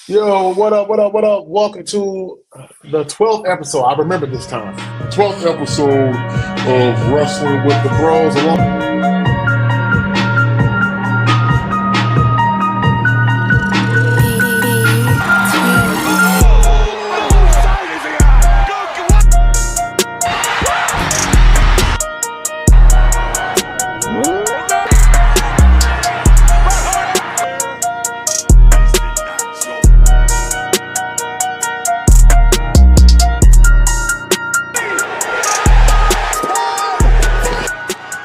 Yo, what up, what up, what up? Welcome to the 12th episode. I remember this time. 12th episode of Wrestling with the Bros.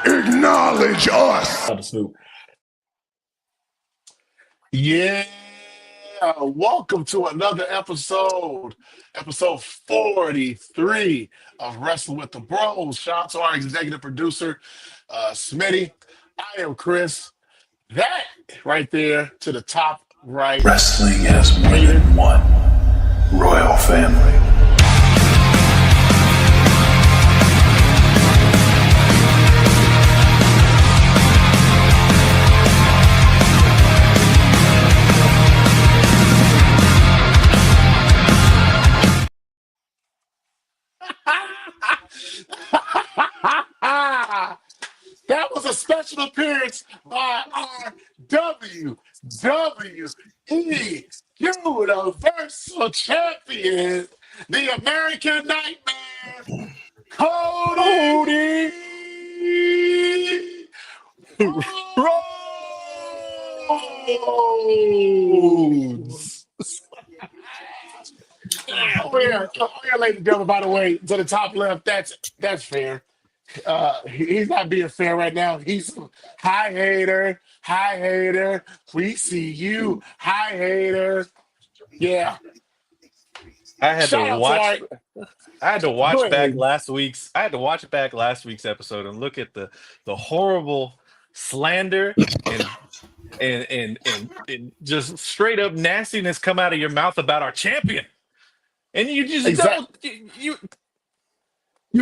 Acknowledge us. Snoop. Yeah, welcome to another episode 43 of Wrestling with the Bros. Shout out to our executive producer, Smitty. I am Chris. That right there to the top right. Wrestling has more than one royal family. That was a special appearance by our WWE Universal Champion, the American Nightmare, Cody Rhodes. Oh, yeah, ladies and gentlemen, by the way, to the top left, that's fair. He's not being fair right now. He's hi hater, hi hater. We see you, hi hater. Yeah. I had to Shout out to watch. our. I had to Go watch back ahead. last week's. I had to watch back last week's episode and look at the horrible slander and just straight up nastiness come out of your mouth about our champion, and you just double Exactly. you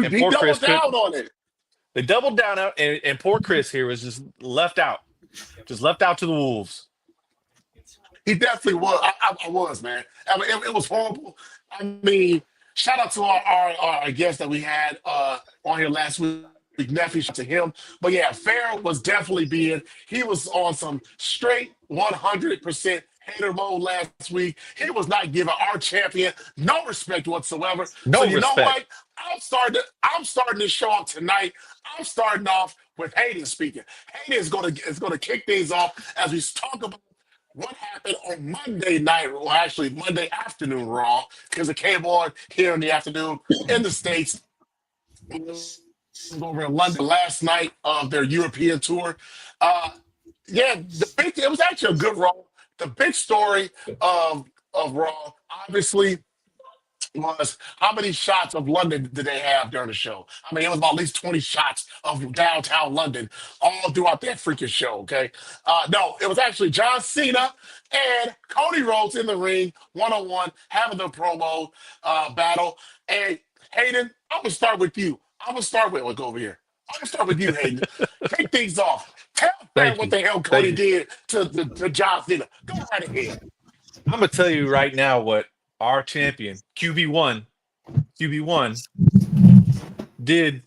and He poor Chris doubled down could on it. they doubled down out and poor Chris here was just left out to the wolves. He definitely was. I was, man. I mean, it was horrible. I mean, shout out to our guest that we had on here last week. Nephew, shout out to him. But yeah, Fair was definitely being, he was on some straight 100% hater mode last week. He was not giving our champion no respect whatsoever. So No you know respect. what? I'm starting this show off tonight. I'm starting off with Hayden speaking. Hayden is gonna kick things off as we talk about what happened on Monday night, well, actually Monday afternoon Raw, because it came on here in the afternoon in the States. It was over in London last night of their European tour. Uh, yeah, it was actually a good Raw. The big story of Raw, obviously, was how many shots of London did they have during the show? I mean, it was about at least 20 shots of downtown London all throughout that freaking show, okay? No, it was actually John Cena and Cody Rhodes in the ring, one-on-one, having the promo battle. And Hayden, I'm going to start with you. I'm going to start with, look over here. I'm going to start with you, Hayden. Kick things off. Tell Fran Thank what you. the hell Thank Cody you. did to John Cena. Go right ahead. I'm gonna tell you right now what our champion QB1 did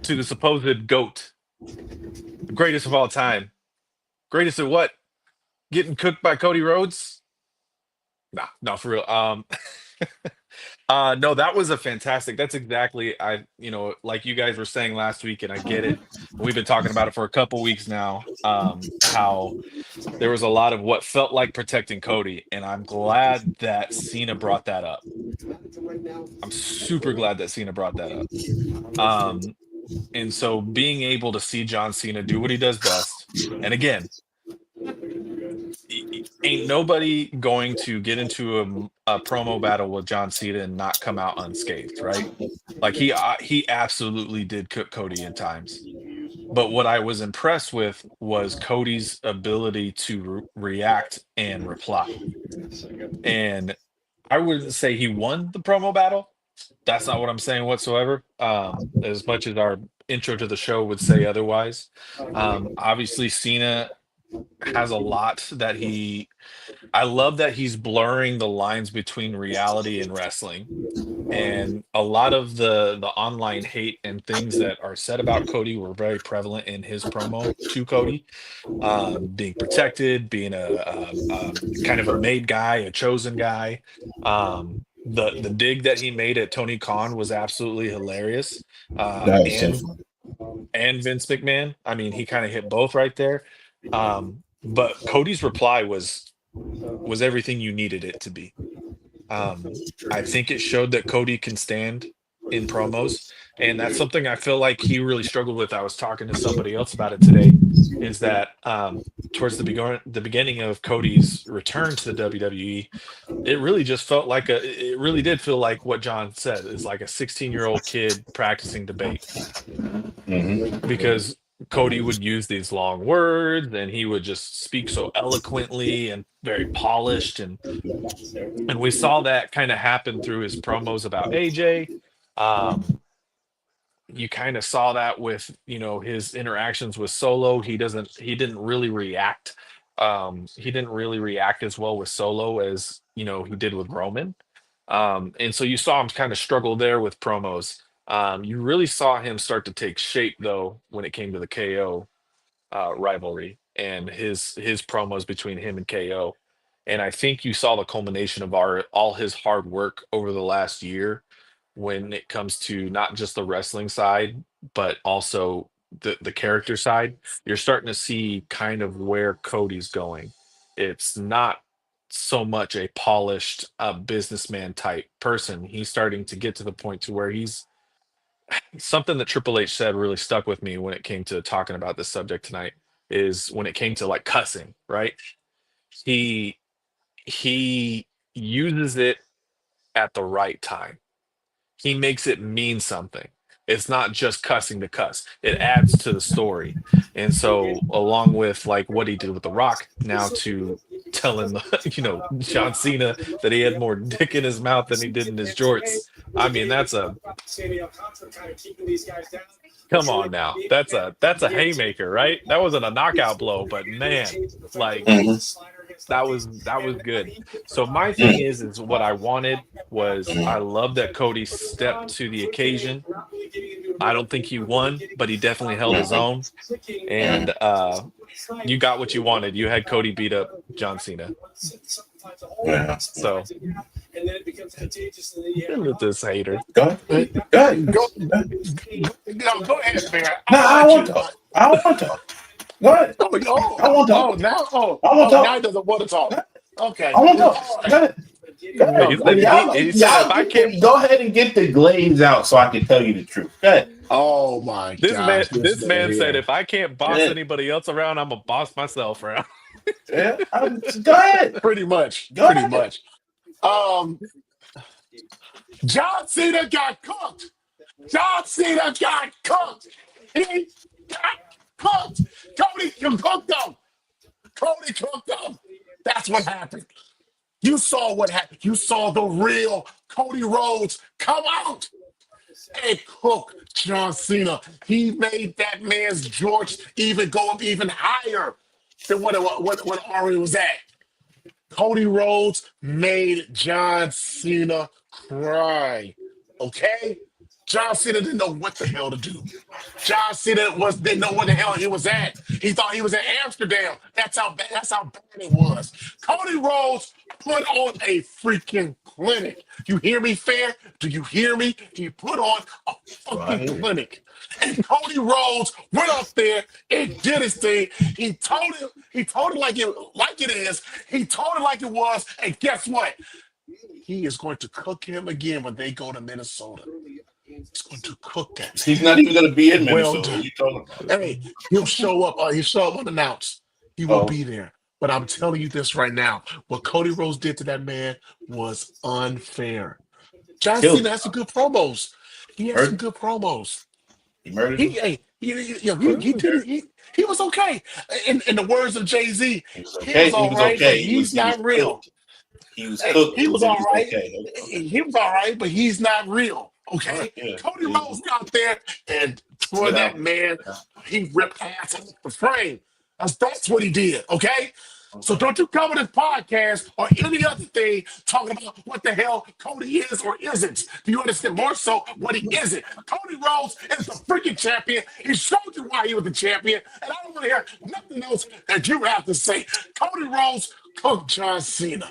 to the supposed GOAT, the greatest of all time. Greatest at what? Getting cooked by Cody Rhodes? Nah, no, for real. No, that was a fantastic. That's exactly like you guys were saying last week, and I get it. We've been talking about it for a couple weeks now. How there was a lot of what felt like protecting Cody, and I'm glad that Cena brought that up. I'm super glad that Cena brought that up. Um, and so being able to see John Cena do what he does best, and again, ain't nobody going to get into a promo battle with John Cena and not come out unscathed, right? Like he absolutely did cook Cody in times. But what I was impressed with was Cody's ability to react and reply. And I wouldn't say he won the promo battle. That's not what I'm saying whatsoever. As much as our intro to the show would say otherwise. Obviously, Cena has a lot that I love that he's blurring the lines between reality and wrestling. And a lot of the online hate and things that are said about Cody were very prevalent in his promo to Cody, being protected, being a kind of a made guy, a chosen guy. The dig that he made at Tony Khan was absolutely hilarious. That was so And funny. Vince McMahon. I mean, he kind of hit both right there. But Cody's reply was everything you needed it to be. I think it showed that Cody can stand in promos, and that's something I feel like he really struggled with. I was talking to somebody else about it today. Is that towards the beginning of Cody's return to the WWE, it really just felt like it really did feel like what John said is like a 16-year-old kid practicing debate, because Cody would use these long words and he would just speak so eloquently and very polished, and we saw that kind of happen through his promos about AJ. Um, you kind of saw that with his interactions with Solo. He didn't really react. He didn't really react as well with Solo as he did with Roman. And so you saw him kind of struggle there with promos. You really saw him start to take shape though when it came to the KO rivalry and his promos between him and KO. And I think you saw the culmination of all his hard work over the last year when it comes to not just the wrestling side, but also the character side. You're starting to see kind of where Cody's going. It's not so much a polished businessman type person. He's starting to get to the point to where he's something that Triple H said really stuck with me when it came to talking about this subject tonight, is when it came to like cussing, right? He he uses it at the right time. He makes it mean something. It's not just cussing to cuss. It adds to the story. And so along with like what he did with The Rock now to telling John Cena that he had more dick in his mouth than he did in his jorts. I mean, come on now. That's a haymaker, right? That wasn't a knockout blow, but man, like that was good. So my thing is what I wanted was, I love that Cody stepped to the occasion. I don't think he won, but he definitely held his own. And you got what you wanted. You had Cody beat up John Cena. Yeah. So look at this hater. Go ahead. Go ahead. Go, go ahead, man. No, I I'll want to. I want to. Go ahead. let you. I want to. I want to. Now he doesn't want to talk. Okay. I want to. All Go right. ahead. Go ahead. He said, he said if I can't. Go ahead and get the glaze out so I can tell you the truth. Go ahead. Oh my This gosh. this man here. said, if I can't boss anybody else around, I'm gonna boss myself around. Yeah. Go ahead. Pretty much. Go Pretty ahead. much. John Cena got cooked. John Cena got cooked. He got cooked. Cody cooked him. Cody cooked him. That's what happened. You saw what happened. You saw the real Cody Rhodes come out and cook John Cena. He made that man's George even go up even higher than what Ari was at. Cody Rhodes made John Cena cry. Okay? John Cena didn't know what the hell to do. John Cena didn't know what the hell he was at. He thought he was in Amsterdam. That's how bad it was. Cody Rhodes put on a freaking clinic. You hear me, Fair? Do you hear me? He put on a fucking clinic. And Cody Rhodes went up there and did his thing. He told it like it is. He told it like it was. And guess what? He is going to cook him again when they go to Minnesota. He's going to cook that. He's not even going to be in Well Minnesota. done. You told him. Hey, he'll show up. He'll show up unannounced. He will be there. But I'm telling you this right now. What Cody Rhodes did to that man was unfair. John Cena has some good promos. He has some good promos. He murdered him. He did it. He was okay. In the words of Jay-Z, He was he okay. was all right, but he's not real. He was cooked. He was all right. Okay. He was all right, but he's not real. Okay, Yeah. Cody Rhodes got there and tore that man. He ripped ass out the frame. That's what he did, okay? So don't you come with this podcast or any other thing talking about what the hell Cody is or isn't. Do you understand? More so what he isn't. Cody Rhodes is the freaking champion. He showed you why he was the champion. And I don't want to hear nothing else that you have to say. Cody Rhodes cooked John Cena.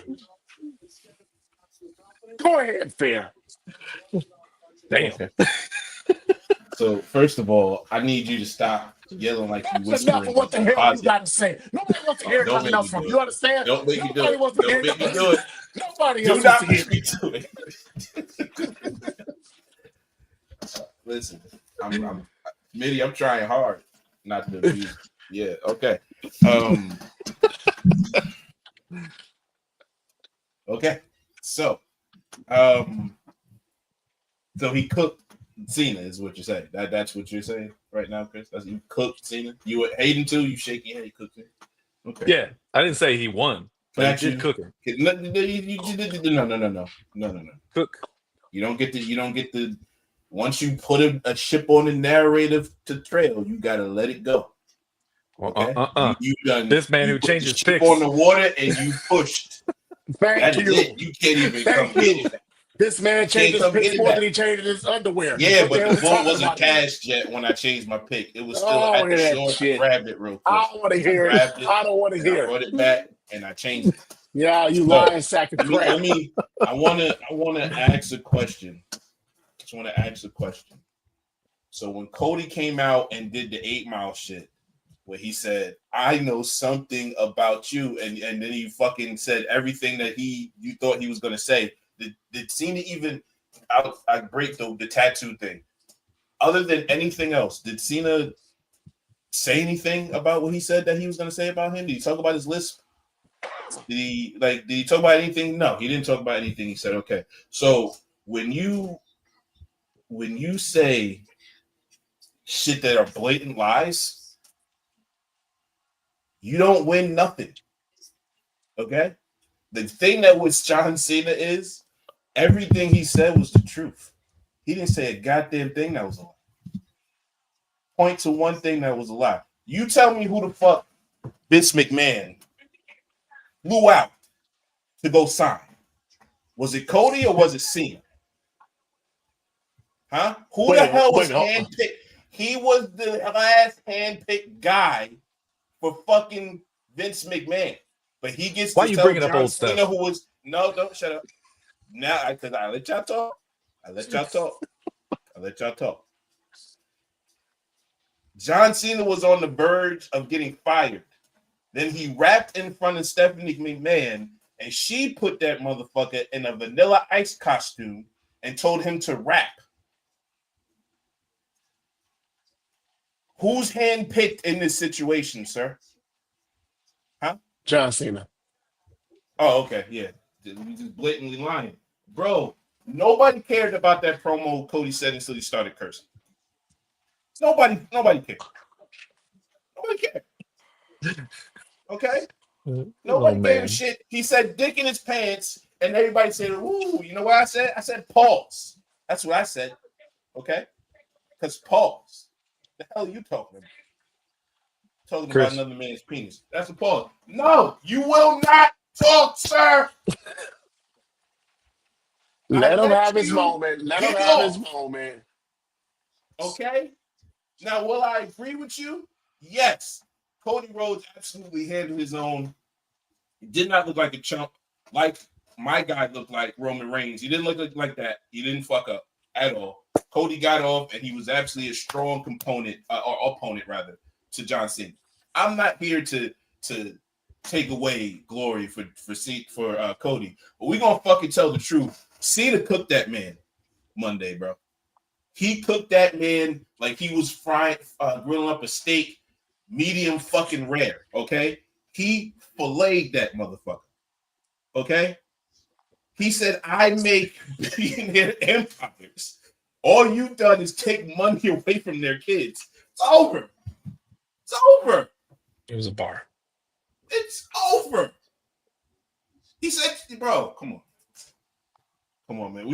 Go ahead, Fair. Damn. Okay. So first of all, I need you to stop yelling like you That's enough whispering. of what the hell you got to say. Nobody wants to hear Don't nothing make else me from do you. it. You understand? Don't make me do Nobody it. wants to hear Don't make me nothing. do it. Nobody Do else wants not to hear. make me do it. Listen, I'm Mitty, I'm trying hard not to abuse. Yeah, okay. Okay. So he cooked Cena is what you're saying. That's what you're saying right now, Chris. That's you cooked Cena. You were Hayden too. You shaking your head. He cooked Cena. Okay. Yeah, I didn't say he won, but Got he did you. cook him. No. Cook. You don't get the. Once you put a chip on the narrative to trail, you gotta let it go. Okay. You done. This man you who put changes the chip picks on the water and you pushed. Thank you. It. You can't even come get it. This man changed his picks more than he changed his underwear. Yeah, What but hell the we vote talking wasn't about? cashed yet when I changed my pick. It was still Oh, at the yeah, shore. shit. I grabbed it real quick. I don't want to hear it. I don't want to hear I it. brought it back and I changed it. Yeah, you lying sack of crap. I wanna ask a question. Just want to ask a question. So when Cody came out and did the 8 Mile shit, where he said, I know something about you, and then he fucking said everything that you thought he was gonna say. Did Cena even I break the tattoo thing? Other than anything else, did Cena say anything about what he said that he was gonna say about him? Did he talk about his lisp? Did he talk about anything? No, he didn't talk about anything. He said, okay. So when you say shit that are blatant lies, you don't win nothing. Okay? The thing that was John Cena is everything he said was the truth. He didn't say a goddamn thing that was a lie. Point to one thing that was a lie. You tell me who the fuck Vince McMahon flew out to go sign. Was it Cody or was it Cena? Huh? Who the hell was handpicked? He was the last handpicked guy for fucking Vince McMahon. But he gets Why to you tell bringing up John old Cena stuff? who was don't shut up. Now because I let y'all talk. I let y'all talk. John Cena was on the verge of getting fired. Then he rapped in front of Stephanie McMahon, and she put that motherfucker in a Vanilla Ice costume and told him to rap. Who's handpicked in this situation, sir? Huh? John Cena. Oh, okay, yeah. We just blatantly lying. Bro, nobody cared about that promo Cody said until he started cursing. Nobody cared. Nobody cared. Okay? Nobody gave a shit. He said dick in his pants, and everybody said, ooh, you know what I said? I said pause. That's what I said. Okay? Because pause. The hell are you talking about? Talking Chris. about another man's penis. That's a pause. No, you will not talk, sir. Let him have his moment. Let him have his moment. Okay? Now, will I agree with you? Yes. Cody Rhodes absolutely handled his own. He did not look like a chump like my guy looked like Roman Reigns. He didn't look like that. He didn't fuck up at all. Cody got off, and he was absolutely a strong component, or opponent, rather, to John Cena. I'm not here to take away glory for Cody, but we're going to fucking tell the truth. Cena cooked that man Monday, bro. He cooked that man like he was grilling up a steak, medium fucking rare, okay? He filleted that motherfucker, okay? He said, I make billionaire empires. All you've done is take money away from their kids. It's over. It's over. It was a bar. It's over. He said, bro, come on. Come on, man.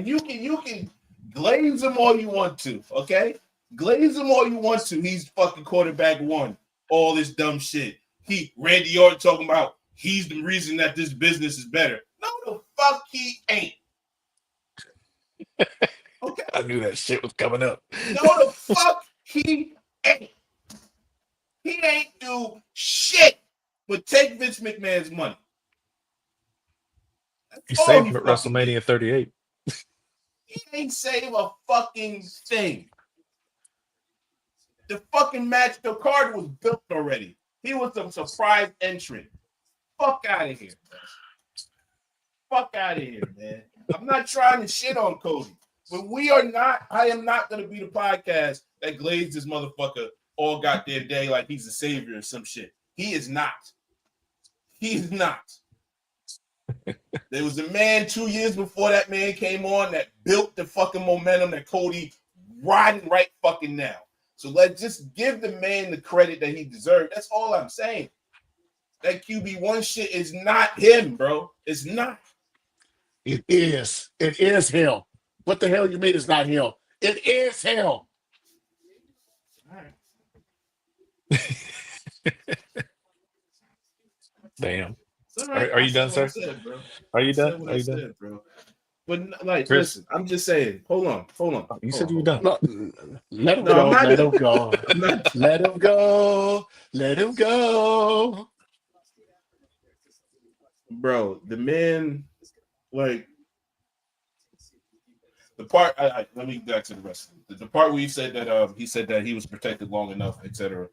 You can glaze him all you want to, okay? Glaze him all you want to. He's fucking quarterback one. all this dumb shit. Randy Orton talking about he's the reason that this business is better. No, the fuck he ain't. Okay. I knew that shit was coming up. No, the fuck he ain't. He ain't do shit but take Vince McMahon's money. He saved him at WrestleMania 38. He ain't save a fucking thing. The fucking match, the card was built already. He was some surprise entrant. Fuck out of here. Fuck out of here, man. I'm not trying to shit on Cody, but I am not going to be the podcast that glazed this motherfucker all goddamn day like he's a savior or some shit. He is not. He is not. There was a man 2 years before that man came on that built the fucking momentum that Cody riding right fucking now. So let's just give the man the credit that he deserved. That's all I'm saying. That QB1 shit is not him, bro. It's not. It is. It is him. What the hell you mean it's not him? It is him. All right. Damn. Right. Are you done, sir? Are you done? Are you done? Said, bro. But like, Chris? listen, I'm just saying. Hold on. You said you were done. No, let him go. Let him go. Let him go. Let him go. Bro, the man, like, the part. Let me go back to the rest. The part where he said that he was protected long enough, etc.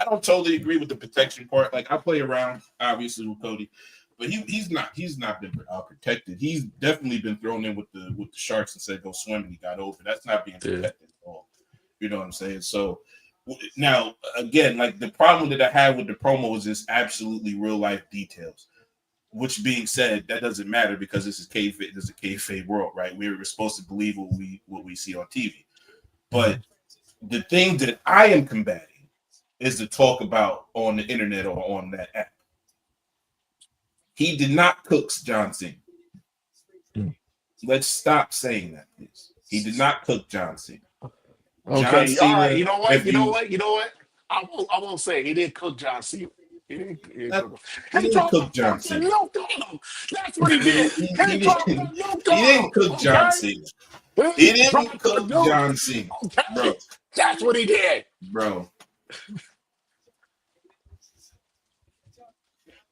I don't totally agree with the protection part. Like, I play around, obviously, with Cody, but he's not been protected. He's definitely been thrown in with the sharks and said go swim, and he got over. That's not being protected at all. You know what I'm saying? So now, again, like, the problem that I had with the promo is this absolutely real life details. Which being said, that doesn't matter because this is kayfabe. This is a kayfabe world, right? We're supposed to believe what we see on TV. But the thing that I am combating is to talk about on the internet or on that app. He did not cook John Cena. Let's stop saying that, please. He did not cook John Cena. Okay, John Cena, all right. You know what? I won't say he didn't cook John Cena. He didn't cook John Cena. That's what he did. He didn't cook John Cena. He didn't cook John Cena, bro. That's what he did, bro.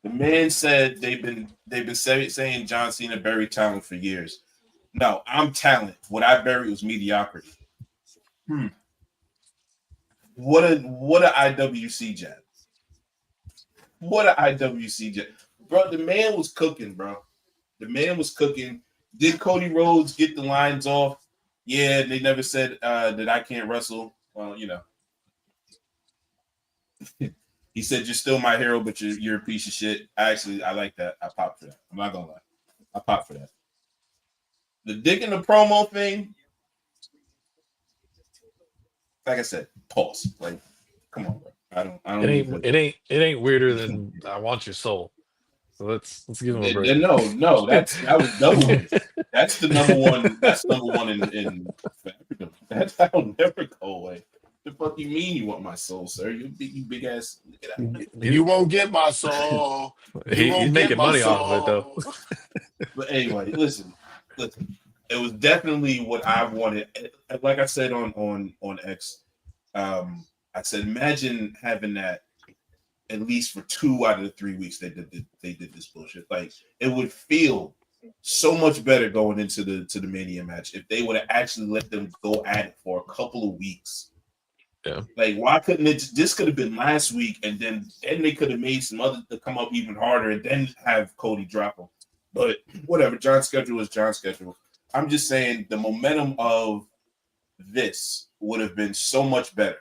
The man said they've been saying John Cena buried talent for years. No, I'm talent. What I buried was mediocrity. What a IWC jab. What a IWC jab. Bro, the man was cooking, bro. The man was cooking. Did Cody Rhodes get the lines off? Yeah, they never said that I can't wrestle. Well, you know. He said, you're still my hero, but you're a piece of shit. I like that. I popped for that. I'm not going to lie. I popped for that. The dick in the promo thing, like I said, pause. Like, come on, bro. I don't. It ain't weirder than I want your soul. So let's give him a break. No, that was double. That's the number one. That's number one in that'll never go away. The fuck you mean you want my soul, sir? You big ass. You won't get my soul. He's making money off of it though. But anyway, listen. It was definitely what I wanted. Like I said on X, I said imagine having that at least for 2 out of the 3 weeks they did this bullshit. Like, it would feel so much better going into the Mania match if they would have actually let them go at it for a couple of weeks. Yeah. Like, why couldn't it? This could have been last week, and then they could have made some other to come up even harder, and then have Cody drop them. But whatever, John's schedule is John's schedule. I'm just saying the momentum of this would have been so much better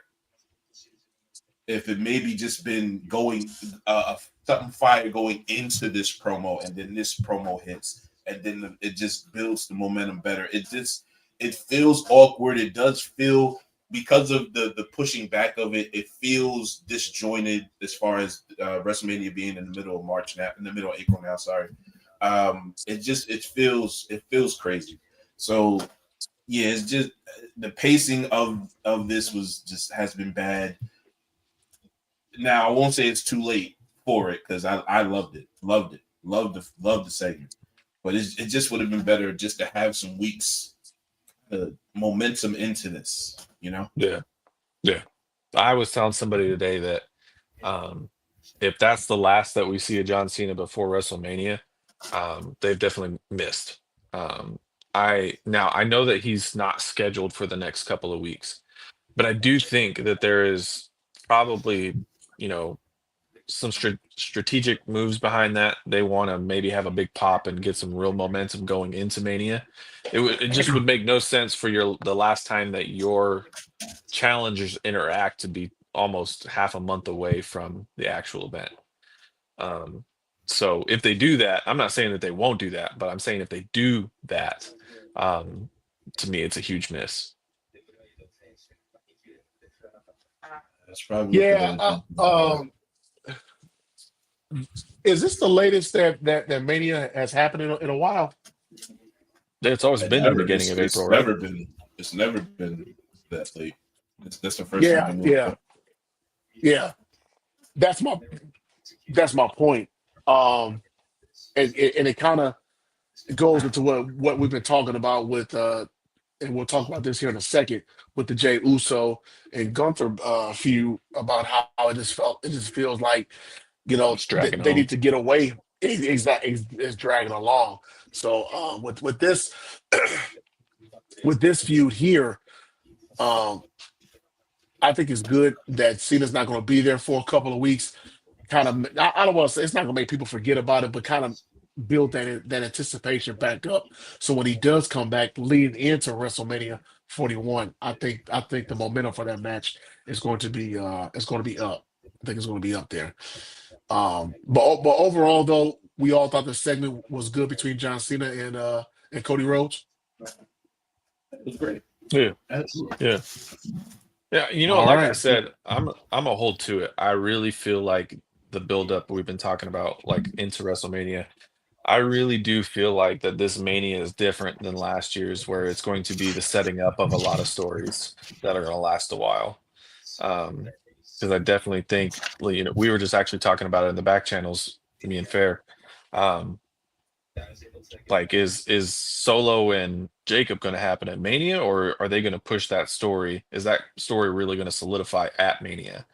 if it maybe just been going something fire going into this promo, and then this promo hits, and then it just builds the momentum better. It feels awkward. It does feel. Because of the pushing back of it, it feels disjointed as far as WrestleMania being in the middle of March now, in the middle of April now. Sorry, it feels crazy. So yeah, it's just the pacing of this has been bad. Now I won't say it's too late for it because I loved it, loved the segment, but it just would have been better just to have some weeks momentum into this, you know. Yeah. Yeah. I was telling somebody today that if that's the last that we see of John Cena before WrestleMania, they've definitely missed. I know that he's not scheduled for the next couple of weeks, but I do think that there is probably, you know, some strategic moves behind that. They want to maybe have a big pop and get some real momentum going into Mania. It just would make no sense for the last time that your challengers interact to be almost half a month away from the actual event. Um, so if they do that, I'm not saying that they won't do that, but I'm saying if they do that, um, to me, it's a huge miss. That's probably what they're Yeah. gonna do. Is this the latest that Mania has happened in a while? It's always been the beginning of April, right? It's never been that late. That's the first Yeah, time. yeah, yeah. That's my point. Um, and it kind of goes into what we've been talking about with and we'll talk about this here in a second with the Jey Uso and Gunther feud about how it just feels like It's dragging they on. need to get away. Exactly, it's dragging along. So with this with this feud here, um, I think it's good that Cena's not going to be there for a couple of weeks. Kind of, I don't want to say it's not going to make people forget about it, but kind of build that anticipation back up. So when he does come back, leading into WrestleMania 41, I think the momentum for that match is going to be up. I think it's going to be up there. But overall though, we all thought the segment was good between John Cena and Cody Rhodes. It was great. Yeah, Absolutely. yeah, yeah. All Like I right. said, I'm a hold to it. I really feel like the buildup we've been talking about, like into WrestleMania, I really do feel like that this Mania is different than last year's, where it's going to be the setting up of a lot of stories that are going to last a while. Um, because I definitely think, we were just actually talking about it in the back channels, me and Fair. Um, like, is Solo and Jacob going to happen at Mania, or are they going to push that story? Is that story really going to solidify at Mania?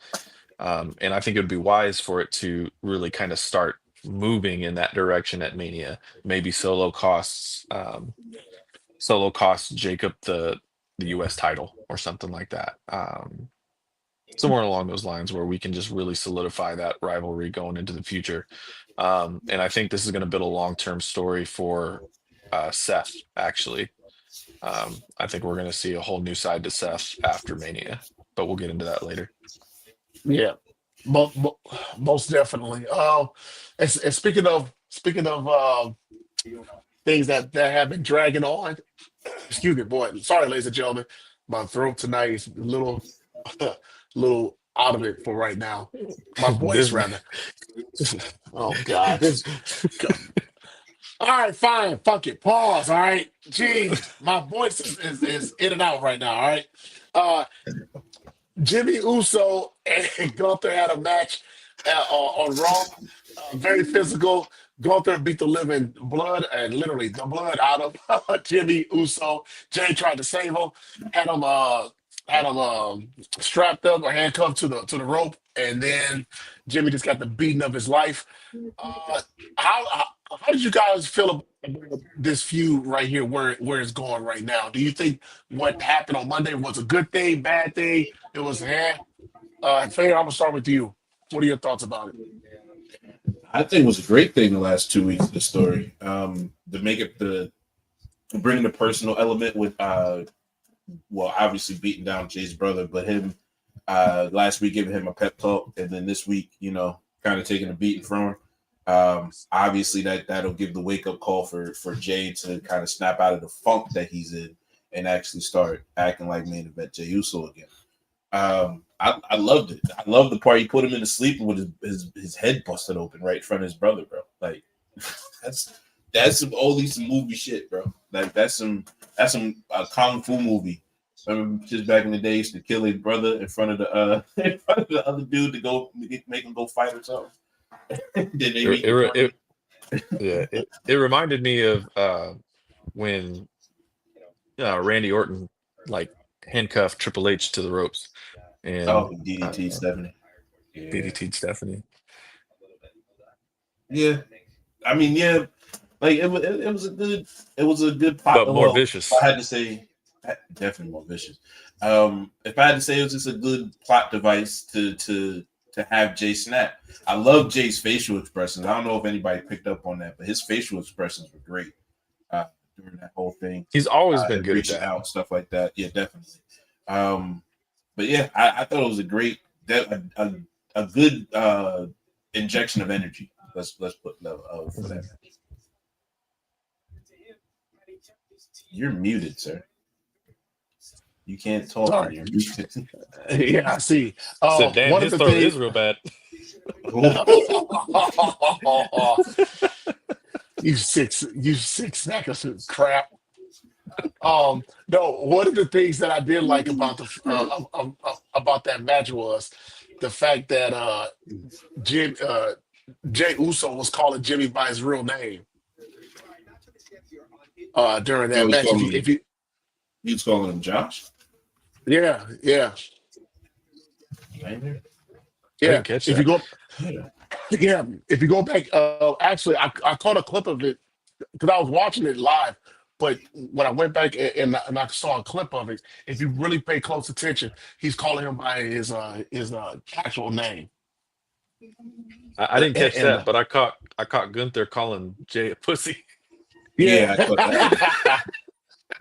And I think it would be wise for it to really kind of start moving in that direction at Mania. Maybe Solo costs Jacob the US title or something like that. Somewhere along those lines where we can just really solidify that rivalry going into the future. And I think this is going to build a long-term story for Seth, actually. I think we're going to see a whole new side to Seth after Mania, but we'll get into that later. Yeah, most definitely. And speaking of things that have been dragging on. Excuse me, boy. Sorry, ladies and gentlemen. My throat tonight is a little out of it for right now. My voice, This rather. Oh God, this. All right, fine. Fuck it. Pause. All right. Jeez, my voice is in and out right now. All right. Uh, Jimmy Uso and Gunther had a match on Raw. Very physical. Gunther beat the living blood and literally the blood out of Jimmy Uso. Jay tried to save him, had him strapped up or handcuffed to the rope, and then Jimmy just got the beating of his life. Uh, how did you guys feel about this feud right here, where it's going right now? Do you think what happened on Monday was a good thing, bad thing? It was Faye, I'm gonna start with you. What are your thoughts about it? I think it was a great thing the last 2 weeks of the story. To make it bring the personal element with well, obviously beating down Jay's brother, but him last week giving him a pep talk, and then this week, kind of taking a beating from him. Obviously that'll give the wake up call for Jay to kind of snap out of the funk that he's in and actually start acting like main event Jey Uso again. I loved it. I love the part he put him in the sleep with his head busted open right in front of his brother, bro. Like That's only some movie shit, bro. Like that's some kung fu movie. Remember, just back in the day, used to kill his brother in front of the in front of the other dude to go make him go fight or something. Then they make him It, yeah, it reminded me of when Randy Orton like handcuffed Triple H to the ropes and DDT Stephanie. Yeah. DDT'd Stephanie. Yeah, I mean, yeah, like it was a good plot. But more vicious. If I had to say, definitely more vicious. If I had to say, it was just a good plot device to have Jey snap. I love Jey's facial expressions. I don't know if anybody picked up on that, but his facial expressions were great during that whole thing. He's always been good reaching at that. out, stuff like that. Yeah, definitely. But yeah, I thought it was a great, a good injection of energy. Let's put for that. You're muted, sir. You can't talk. Sorry. You're muted. Yeah, I see. So, damn, one his of the throat things, is real bad. you sick sack of crap. No, one of the things that I did like about about that match was the fact that Jey Uso was calling Jimmy by his real name during that match. If you He's calling him Josh. yeah. I Yeah, didn't catch if that. you go, yeah, if you go back, actually, I caught a clip of it because I was watching it live. But when I went back and I saw a clip of it, if you really pay close attention, he's calling him by his actual name. I didn't catch And that, but I caught Gunther calling Jey a pussy. Yeah, I caught that.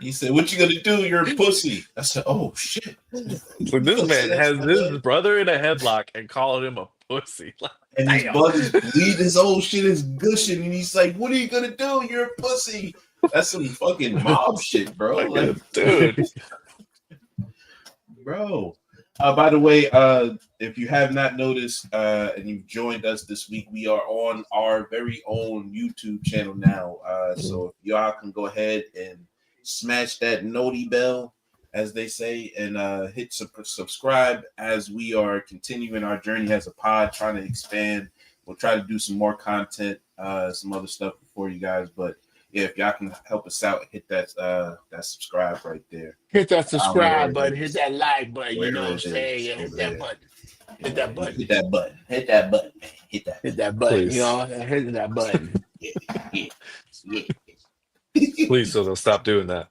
He said, "What you gonna do? You're a pussy." I said, "Oh shit!" So this man has his brother in a headlock and calling him a pussy. And his blood is bleeding. His whole shit is gushing, and he's like, "What are you gonna do? You're a pussy." That's some fucking mob shit, bro. Like, dude. Bro. By the way, if you have not noticed and you've joined us this week, we are on our very own YouTube channel now. So if y'all can go ahead and smash that noti bell, as they say, and hit subscribe as we are continuing our journey as a pod, trying to expand. We'll try to do some more content, some other stuff for you guys. But yeah, if y'all can help us out, hit that subscribe right there. hit that subscribe button, hit that like button. You know what I'm saying? Yeah, hit that button. Hit that button. Hit that button. Hit that button, man. Hit that button. Please. You know, hit that button. Yeah. Please, so they'll stop doing that.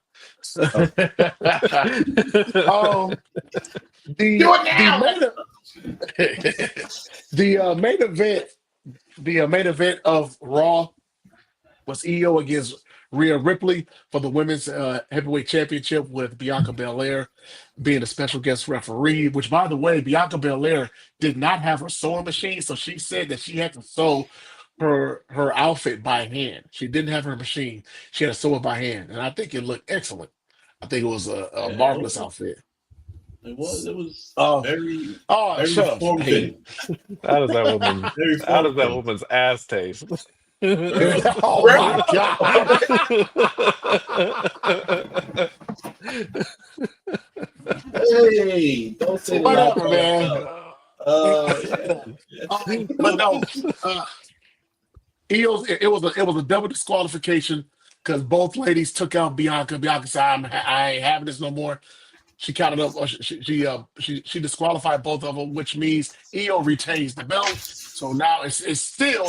The main event of Raw was Io against Rhea Ripley for the women's heavyweight championship, with Bianca Belair being a special guest referee. Which, by the way, Bianca Belair did not have her sewing machine, so she said that she had to sew her outfit by hand. She didn't have her machine; she had to sew it by hand, and I think it looked excellent. I think it was a marvelous outfit. It was very shut up. form-fitting. How does that woman? Very How does that form-fitting. woman's ass taste? Oh my god! Hey, don't say Whatever, that. man. But no, it was a double disqualification because both ladies took out Bianca. Bianca said, "I ain't having this no more." She counted up. She disqualified both of them, which means Io retains the belt. So now it's still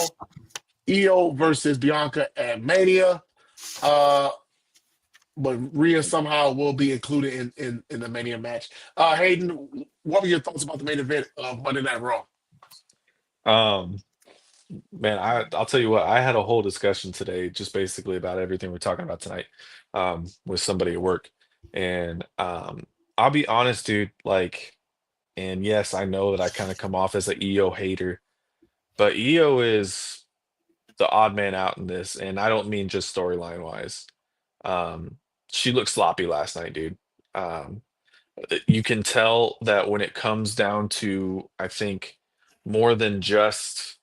Io versus Bianca at Mania. But Rhea somehow will be included in the Mania match. Hayden, what were your thoughts about the main event of Monday Night Raw? Man, I'll tell you what, I had a whole discussion today just basically about everything we're talking about tonight with somebody at work. And I'll be honest, dude, like, and yes, I know that I kind of come off as an EO hater, but EO is the odd man out in this, and I don't mean just storyline wise. She looked sloppy last night, dude. You can tell that when it comes down to, I think, more than just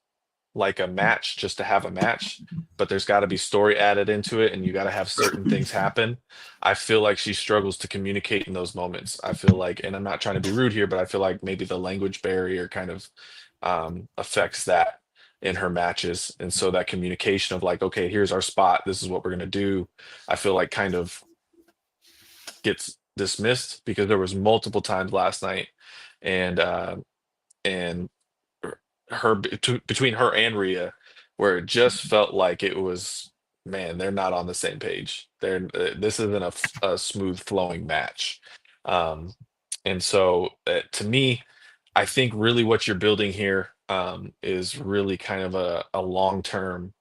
like a match just to have a match, but there's got to be story added into it, and you got to have certain things happen. I feel like she struggles to communicate in those moments. I feel like, and I'm not trying to be rude here, but I feel like maybe the language barrier kind of affects that in her matches. And so that communication of like, okay, here's our spot, this is what we're going to do, I feel like kind of gets dismissed because there was multiple times last night, and and her between her and Rhea, where it just felt like it was, man, they're not on the same page. They're this isn't a smooth flowing match. Um, and so to me, I think really what you're building here is really kind of a long-term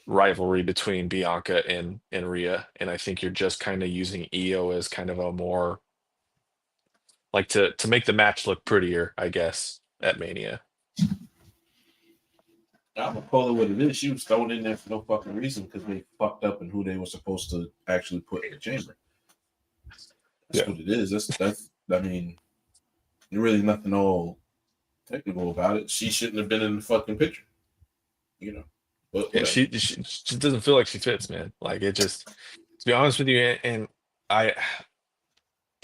rivalry between Bianca and Rhea. And I think you're just kind of using Io as kind of a more like to make the match look prettier, I guess, at Mania. I'm gonna call it what it is. She was thrown in there for no fucking reason because they fucked up in who they were supposed to actually put in the chamber. That's Yeah. what it is. That's. I mean, there's really nothing all technical about it. She shouldn't have been in the fucking picture. You know. But Yeah, whatever. she doesn't feel like she fits, man. Like it just, to be honest with you, and I,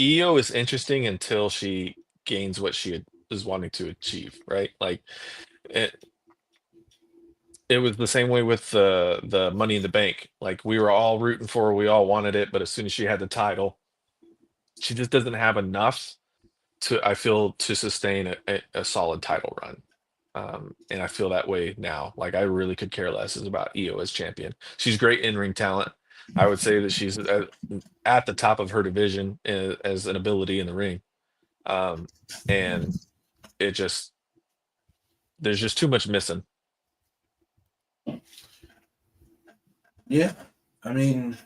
Io is interesting until she gains what she is wanting to achieve, right? Like it, it was the same way with the Money in the Bank. Like we were all rooting for her, we all wanted it, but as soon as she had the title, she just doesn't have enough to, I feel, to sustain a solid title run. And I feel that way now. Like I really could care less about Io as champion. She's great in ring talent. I would say that she's at the top of her division as an ability in the ring. And it just, there's just too much missing. Yeah, I mean,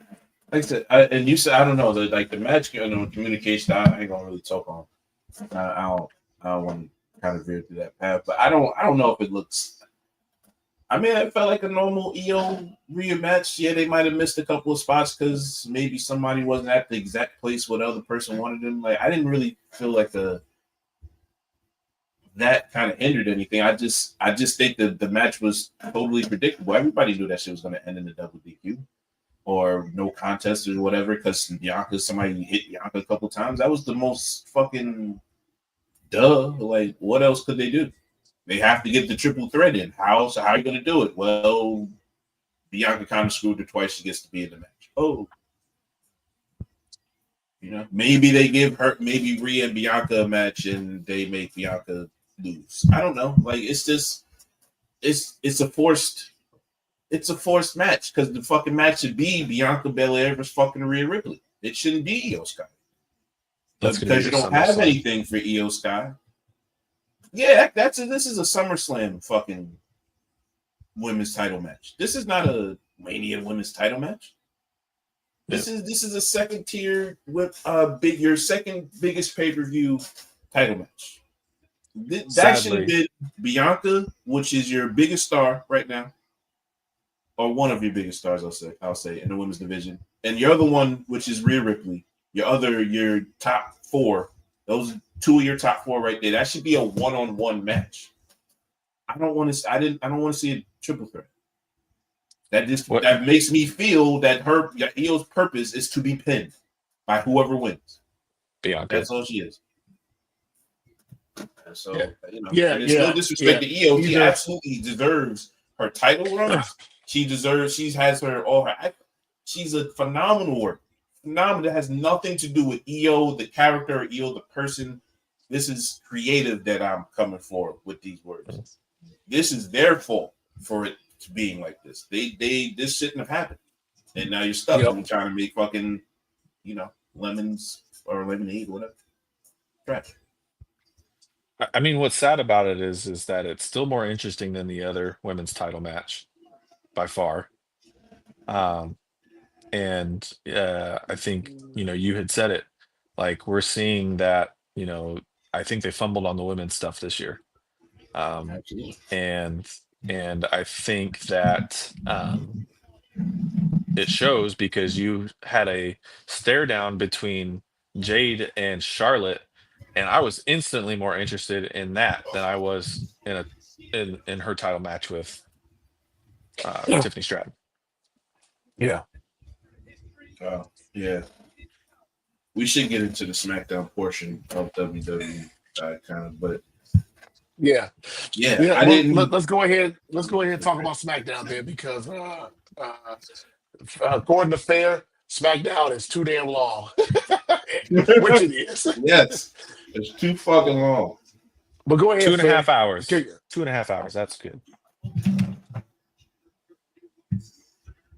like I said, and you said I don't know the match, communication. I ain't gonna really talk on. I don't want to kind of veer through that path, but I don't know if it looks. I mean, it felt like a normal Io Rhea match. Yeah, they might have missed a couple of spots because maybe somebody wasn't at the exact place where the other person wanted them. Like I didn't really feel like that kind of hindered anything. I just think that the match was totally predictable. Everybody knew that shit was going to end in a double DQ or no contest or whatever because somebody hit Bianca a couple times. That was the most fucking duh. Like, what else could they do? They have to get the triple threat in. How are you going to do it? Well, Bianca kind of screwed her twice. She gets to be in the match. Oh. Maybe they give her, maybe Rhea and Bianca a match and they make Bianca lose. I don't know. Like it's just it's a forced match because the fucking match should be Bianca Belair versus fucking Rhea Ripley. It shouldn't be Io Sky. But because you don't have anything for Io Sky. Yeah, this is a SummerSlam fucking women's title match. This is not a Mania women's title match. This is a second tier with your second biggest pay-per-view title match. That should have been Bianca, which is your biggest star right now, or one of your biggest stars. I'll say in the women's division, and your other one, which is Rhea Ripley, your top four. Those two of your top four right there. That should be a one-on-one match. I don't want to see a triple threat. That makes me feel that Io's purpose is to be pinned by whoever wins. Bianca. That's all she is. So it's no disrespect to Io. She absolutely deserves her title run. She's a phenomenal worker. Phenomenal. That has nothing to do with Io, the character, or Io, the person. This is creative that I'm coming for with these words. This is their fault for it being like this. This shouldn't have happened. And now you're stuck and trying to make fucking, lemons or lemonade, whatever. Trash. I mean, what's sad about it is that it's still more interesting than the other women's title match by far. And I think, you had said it, like we're seeing that, I think they fumbled on the women's stuff this year. And I think that it shows because you had a stare down between Jade and Charlotte, and I was instantly more interested in that than I was in her title match with Tiffany Stratton. Yeah. Yeah. We should get into the SmackDown portion of WWE, kind of, but Yeah. yeah, Yeah. I Well, didn't. let's go ahead. Let's go ahead and talk about SmackDown then, because according to Fair, SmackDown is too damn long, which it is. Yes, it's too fucking long. But go ahead, 2.5 Fair. hours. Okay. 2.5 hours. That's good.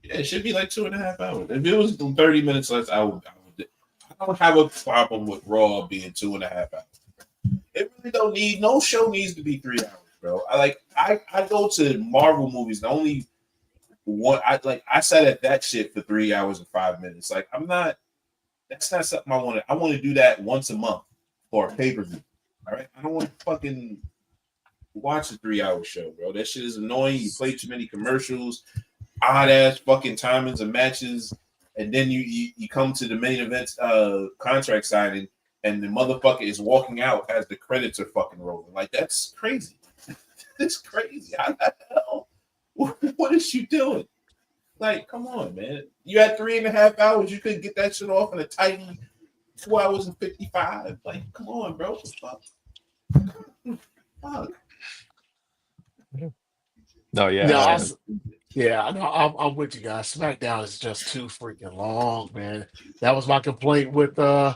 Yeah, it should be like 2.5 hours. If it was 30 minutes less, I would. I don't have a problem with Raw being 2.5 hours. It really don't need. No show needs to be 3 hours, bro. I go to Marvel movies. The only one I sat at that shit for 3 hours and 5 minutes. Like, I'm not. That's not something I want to. I want to do that once a month for a pay-per-view. All right, I don't want to fucking watch a 3 hour show, bro. That shit is annoying. You play too many commercials, odd ass fucking timings of matches, and then you come to the main event contract signing, and the motherfucker is walking out as the credits are fucking rolling. Like, that's crazy. That's crazy. How the hell? What is you doing? Like, come on, man. You had 3.5 hours. You couldn't get that shit off in a tiny 2 hours and 55. Like, come on, bro. What the fuck? Fuck. No, yeah. No, I'm with you guys. SmackDown is just too freaking long, man. That was my complaint with Raw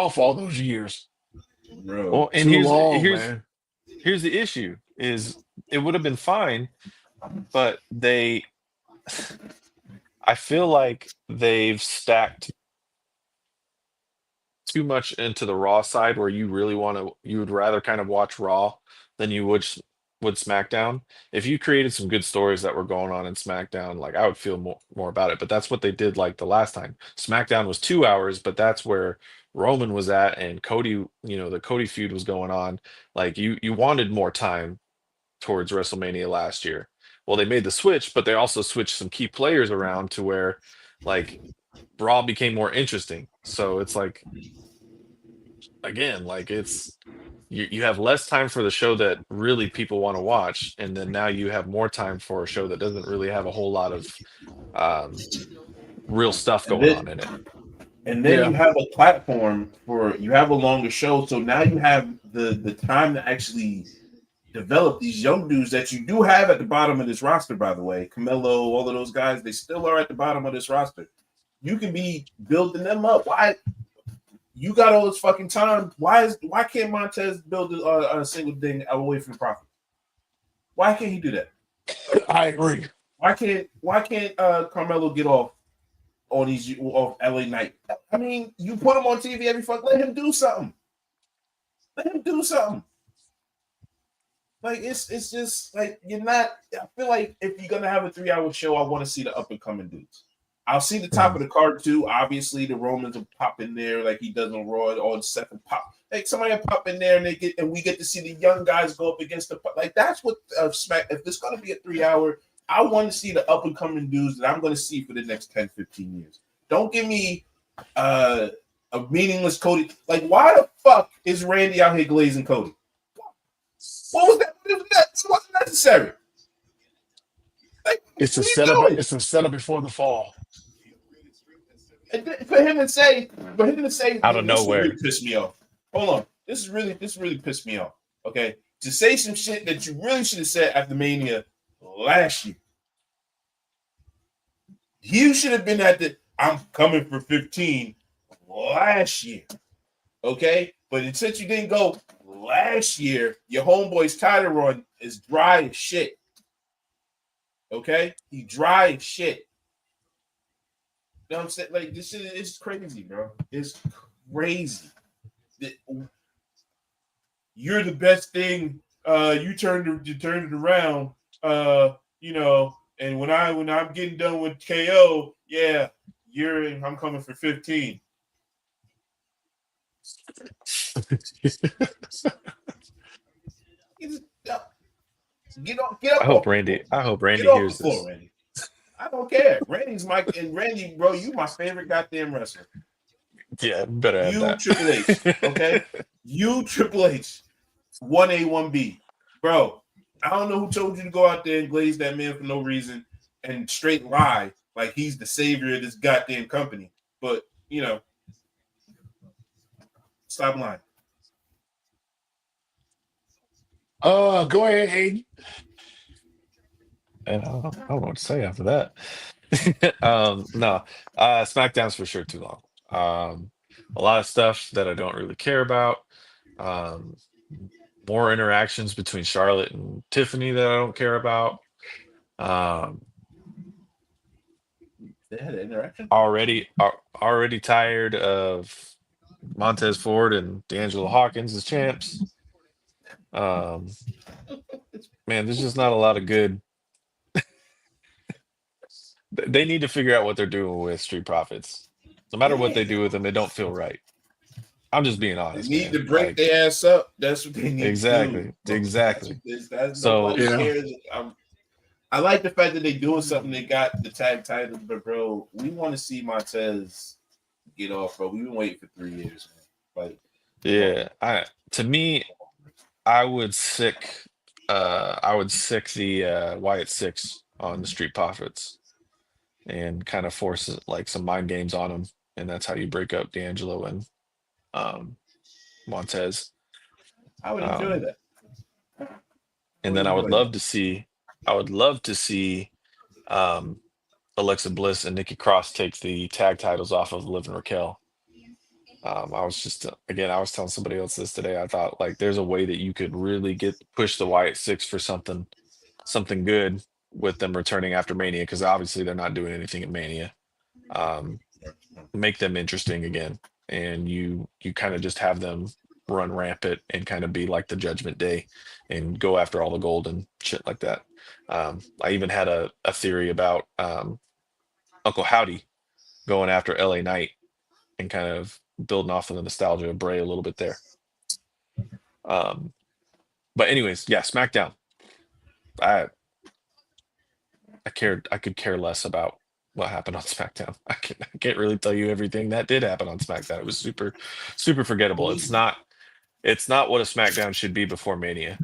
for all those years. Bro. Well, and Too long, man. here's the issue: is it would have been fine, but I feel like they've stacked too much into the Raw side, where you would rather kind of watch Raw than you would SmackDown. If you created some good stories that were going on in SmackDown, like, I would feel more about it. But that's what they did, like, the last time. SmackDown was 2 hours, but that's where Roman was at, and Cody, the Cody feud was going on. Like, you wanted more time towards WrestleMania last year. Well, they made the switch, but they also switched some key players around to where, like, Raw became more interesting. So it's like, again, like, it's you have less time for the show that really people want to watch, and then now you have more time for a show that doesn't really have a whole lot of real stuff going on in it. And then Yeah. you have a platform you have a longer show, so now you have the time to actually develop these young dudes that you do have at the bottom of this roster. By the way, Camelo, all of those guys, they still are at the bottom of this roster. You can be building them up. Why? You got all this fucking time. Why can't Montez build a single thing away from the Prophet? Why can't he do that? I agree. Why can't Carmelo get off on these off LA Knight? I mean, you put him on TV every fuck. Let him do something. Let him do something. Like, it's just like, you're not. I feel like if you're gonna have a 3 hour show, I want to see the up and coming dudes. I'll see the top of the card too. Obviously, the Romans will pop in there like he does on Raw, or the second pop. Like, somebody will pop in there, and we get to see the young guys go up against the, like, that's what Smack. If there's gonna be a 3 hour, I want to see the up and coming dudes that I'm gonna see for the next 10, 15 years. Don't give me a meaningless Cody. Like, why the fuck is Randy out here glazing Cody? What was that? It wasn't necessary. Like, It's a setup. It's a setup before the fall. And for him to say, Out of nowhere, really pissed me off. Hold on, this really pissed me off. Okay, to say some shit that you really should have said after Mania last year. You should have been at the "I'm coming for 15" last year. Okay, but since you didn't go last year, your homeboy's title run is dry as shit. Okay, he dry as shit. You know what I'm saying? Like, this shit is crazy, bro. It's crazy. You're the best thing. You turned it around. And when I'm getting done with KO, yeah, I'm coming for 15. Get up. I hope Randy hears this. Randy. I don't care. Randy, bro, you my favorite goddamn wrestler. Yeah, better have that. Triple H, okay? You Triple H, 1A, 1B. Bro, I don't know who told you to go out there and glaze that man for no reason and straight lie like he's the savior of this goddamn company. But stop lying. Go ahead, Hayden. And I don't know what to say after that. No, SmackDown's for sure too long. A lot of stuff that I don't really care about. Um, More interactions between Charlotte and Tiffany that I don't care about. Um, They had an interaction. already tired of Montez Ford and D'Angelo Hawkins as champs. Um, Man, there's just not a lot of good. They need to figure out what they're doing with Street Profits. No matter what they do with them, it don't feel right. I'm just being They honest, need man. to break their ass up. That's what they need Exactly, to do. exactly. That's So nobody Yeah. cares. I like the fact that they're doing something. They got the tag titles, but bro, we want to see Montez get off, bro. We've been waiting for 3 years, man. Like, yeah, to me, I would sick the Wyatt Six on the Street Profits and kind of force like some mind games on them, and that's how you break up D'Angelo and Montez. I would enjoy Um, that. and then I would love to see um, Alexa Bliss and Nikki Cross take the tag titles off of Liv and Raquel. I was just again, I was telling somebody else this today. I thought like there's a way that you could really push the Wyatt Six for something good with them returning after Mania, because obviously they're not doing anything at Mania. Make them interesting again, and you kind of just have them run rampant and kind of be like the Judgment Day and go after all the gold and shit like that. I even had a theory about Uncle Howdy going after LA Knight and kind of building off of the nostalgia of Bray a little bit there. But anyways, yeah, SmackDown. I could care less about what happened on SmackDown. I can't really tell you everything that did happen on SmackDown. It was super, super forgettable. It's not what a SmackDown should be before Mania.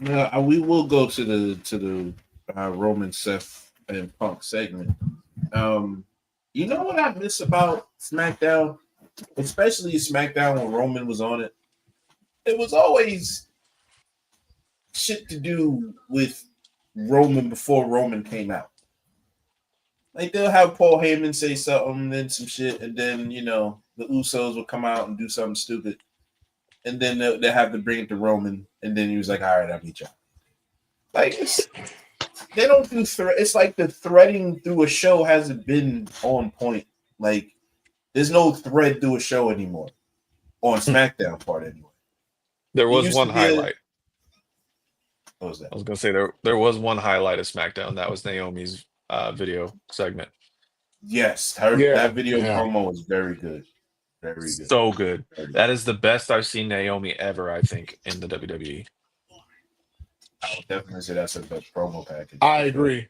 No, we will go to the Roman, Seth, and Punk segment. You know what I miss about SmackDown, especially SmackDown when Roman was on it. It was always shit to do with Roman before Roman came out. Like they'll have Paul Heyman say something, then some shit, and then the Usos will come out and do something stupid, and then they'll have to bring it to Roman, and then he was like, "All right, I'll beat you." Like they don't do threat. It's like the threading through a show hasn't been on point. Like there's no thread through a show anymore on SmackDown part anyway. There was one highlight. What was that? I was gonna say there was one highlight of SmackDown. That was Naomi's video segment. Yes, Yeah, that video yeah. promo was very good. Very good. So good. That is the best I've seen Naomi ever, I think, in the WWE. I would definitely say that's the best promo package. I agree.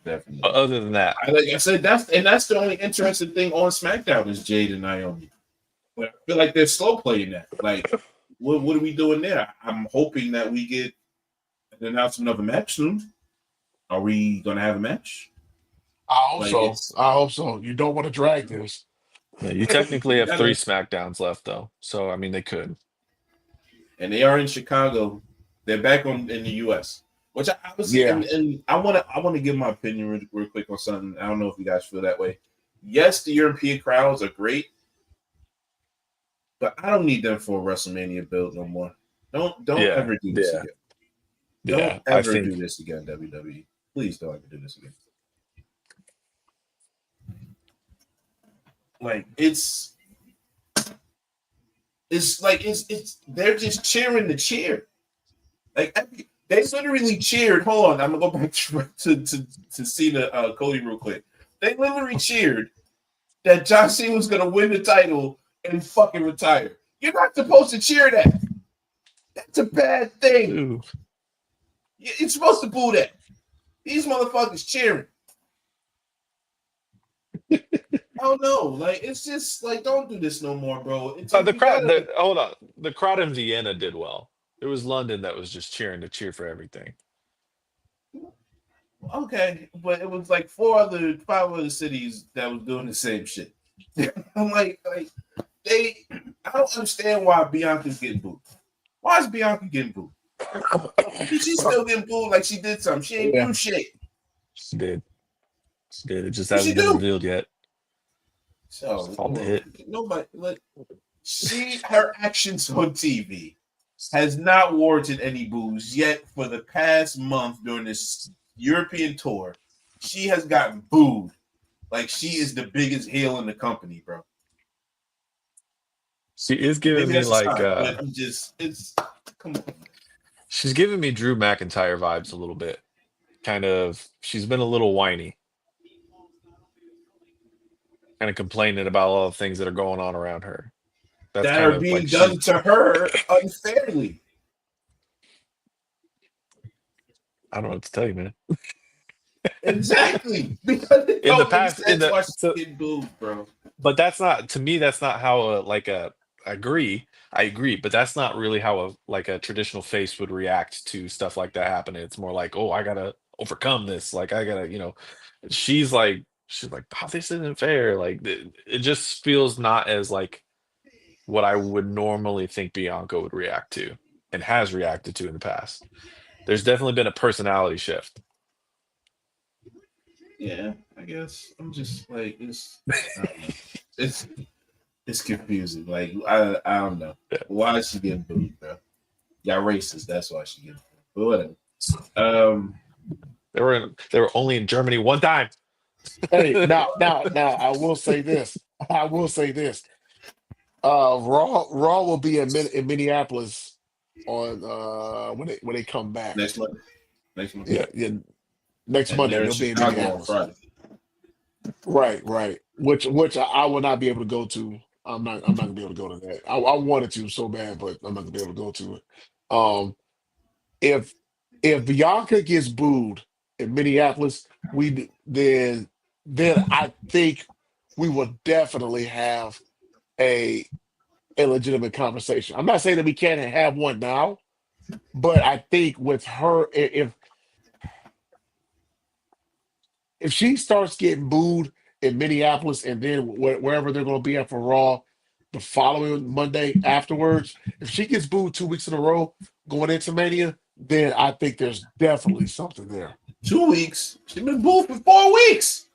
Definitely. But other than that, Like I said, that's the only interesting thing on SmackDown is Jade and Naomi. But I feel like they're slow playing that. Like, what are we doing there? I'm hoping that we get an announcement of a match soon. Are we gonna have a match? I hope so. You don't want to drag this. yeah, you technically have 3 SmackDowns left, though. So I mean, they could. And they are in Chicago. They're back in the U.S. Which I was, and I want to give my opinion real quick on something. I don't know if you guys feel that way. Yes, the European crowds are great, but I don't need them for a WrestleMania build no more. Don't ever do this again. Don't ever do this again, WWE. Please don't ever do this again. Like it's they're just cheering the cheer. Like they literally cheered. Hold on, I'm gonna go back to see the Cody real quick. They literally cheered that John Cena was gonna win the title and fucking retire. You're not supposed to cheer that. That's a bad thing. Ooh. You're supposed to boo that. These motherfuckers cheering. I don't know. Like it's just like don't do this no more, bro. The crowd. Hold on. The crowd in Vienna did well. It was London that was just cheering to cheer for everything. Okay, but it was like 5 other cities that was doing the same shit. I'm like they. I don't understand why Bianca's getting booed. Why is Bianca getting booed? She's still getting booed like she did something. She ain't do shit. She did. She did. It just What she hasn't been do? revealed yet. So Called the hit. nobody. Her actions on TV has not warranted any boos yet. For the past month during this European tour, she has gotten booed like she is the biggest heel in the company, bro. She is giving Maybe me that's a like sign, but it's come on. she's giving me Drew McIntyre vibes a little bit. Kind of she's been a little whiny. Kind of complaining about all the things that are going on around her. That's That kind are of being like done to her unfairly. I don't know what to tell you, man. Exactly. Because it In the don't make past, sense why she's getting booed, bro. but that's not to me. That's not how I agree. I agree, but that's not really how a traditional face would react to stuff like that happening. It's more like, oh, I gotta overcome this. Like I gotta, she's like, oh, this isn't fair. Like it just feels not as like what I would normally think Bianca would react to and has reacted to in the past. There's definitely been a personality shift. Yeah, I guess I'm just like I don't know. It's confusing. Like I don't know why is she getting booed, bro? Y'all racist. That's why she getting booed. But whatever. They were only in Germany one time. Hey, now, I will say this. I will say this. Raw will be in Minneapolis on when they come back. Next month. Next month. Yeah, next And Monday they're in they'll be in Chicago on Minneapolis. Friday. Right. Which I will not be able to go to. I'm not gonna be able to go to that. I wanted to so bad, but I'm not gonna be able to go to it. Um, if Bianca gets booed in Minneapolis, then I think we will definitely have a legitimate conversation. I'm not saying that we can't have one now, but I think with her, if she starts getting booed in Minneapolis and then wherever they're going to be at for Raw the following Monday afterwards, if she gets booed 2 weeks in a row going into Mania, then I think there's definitely something there. 2 weeks. She's been booed for 4 weeks.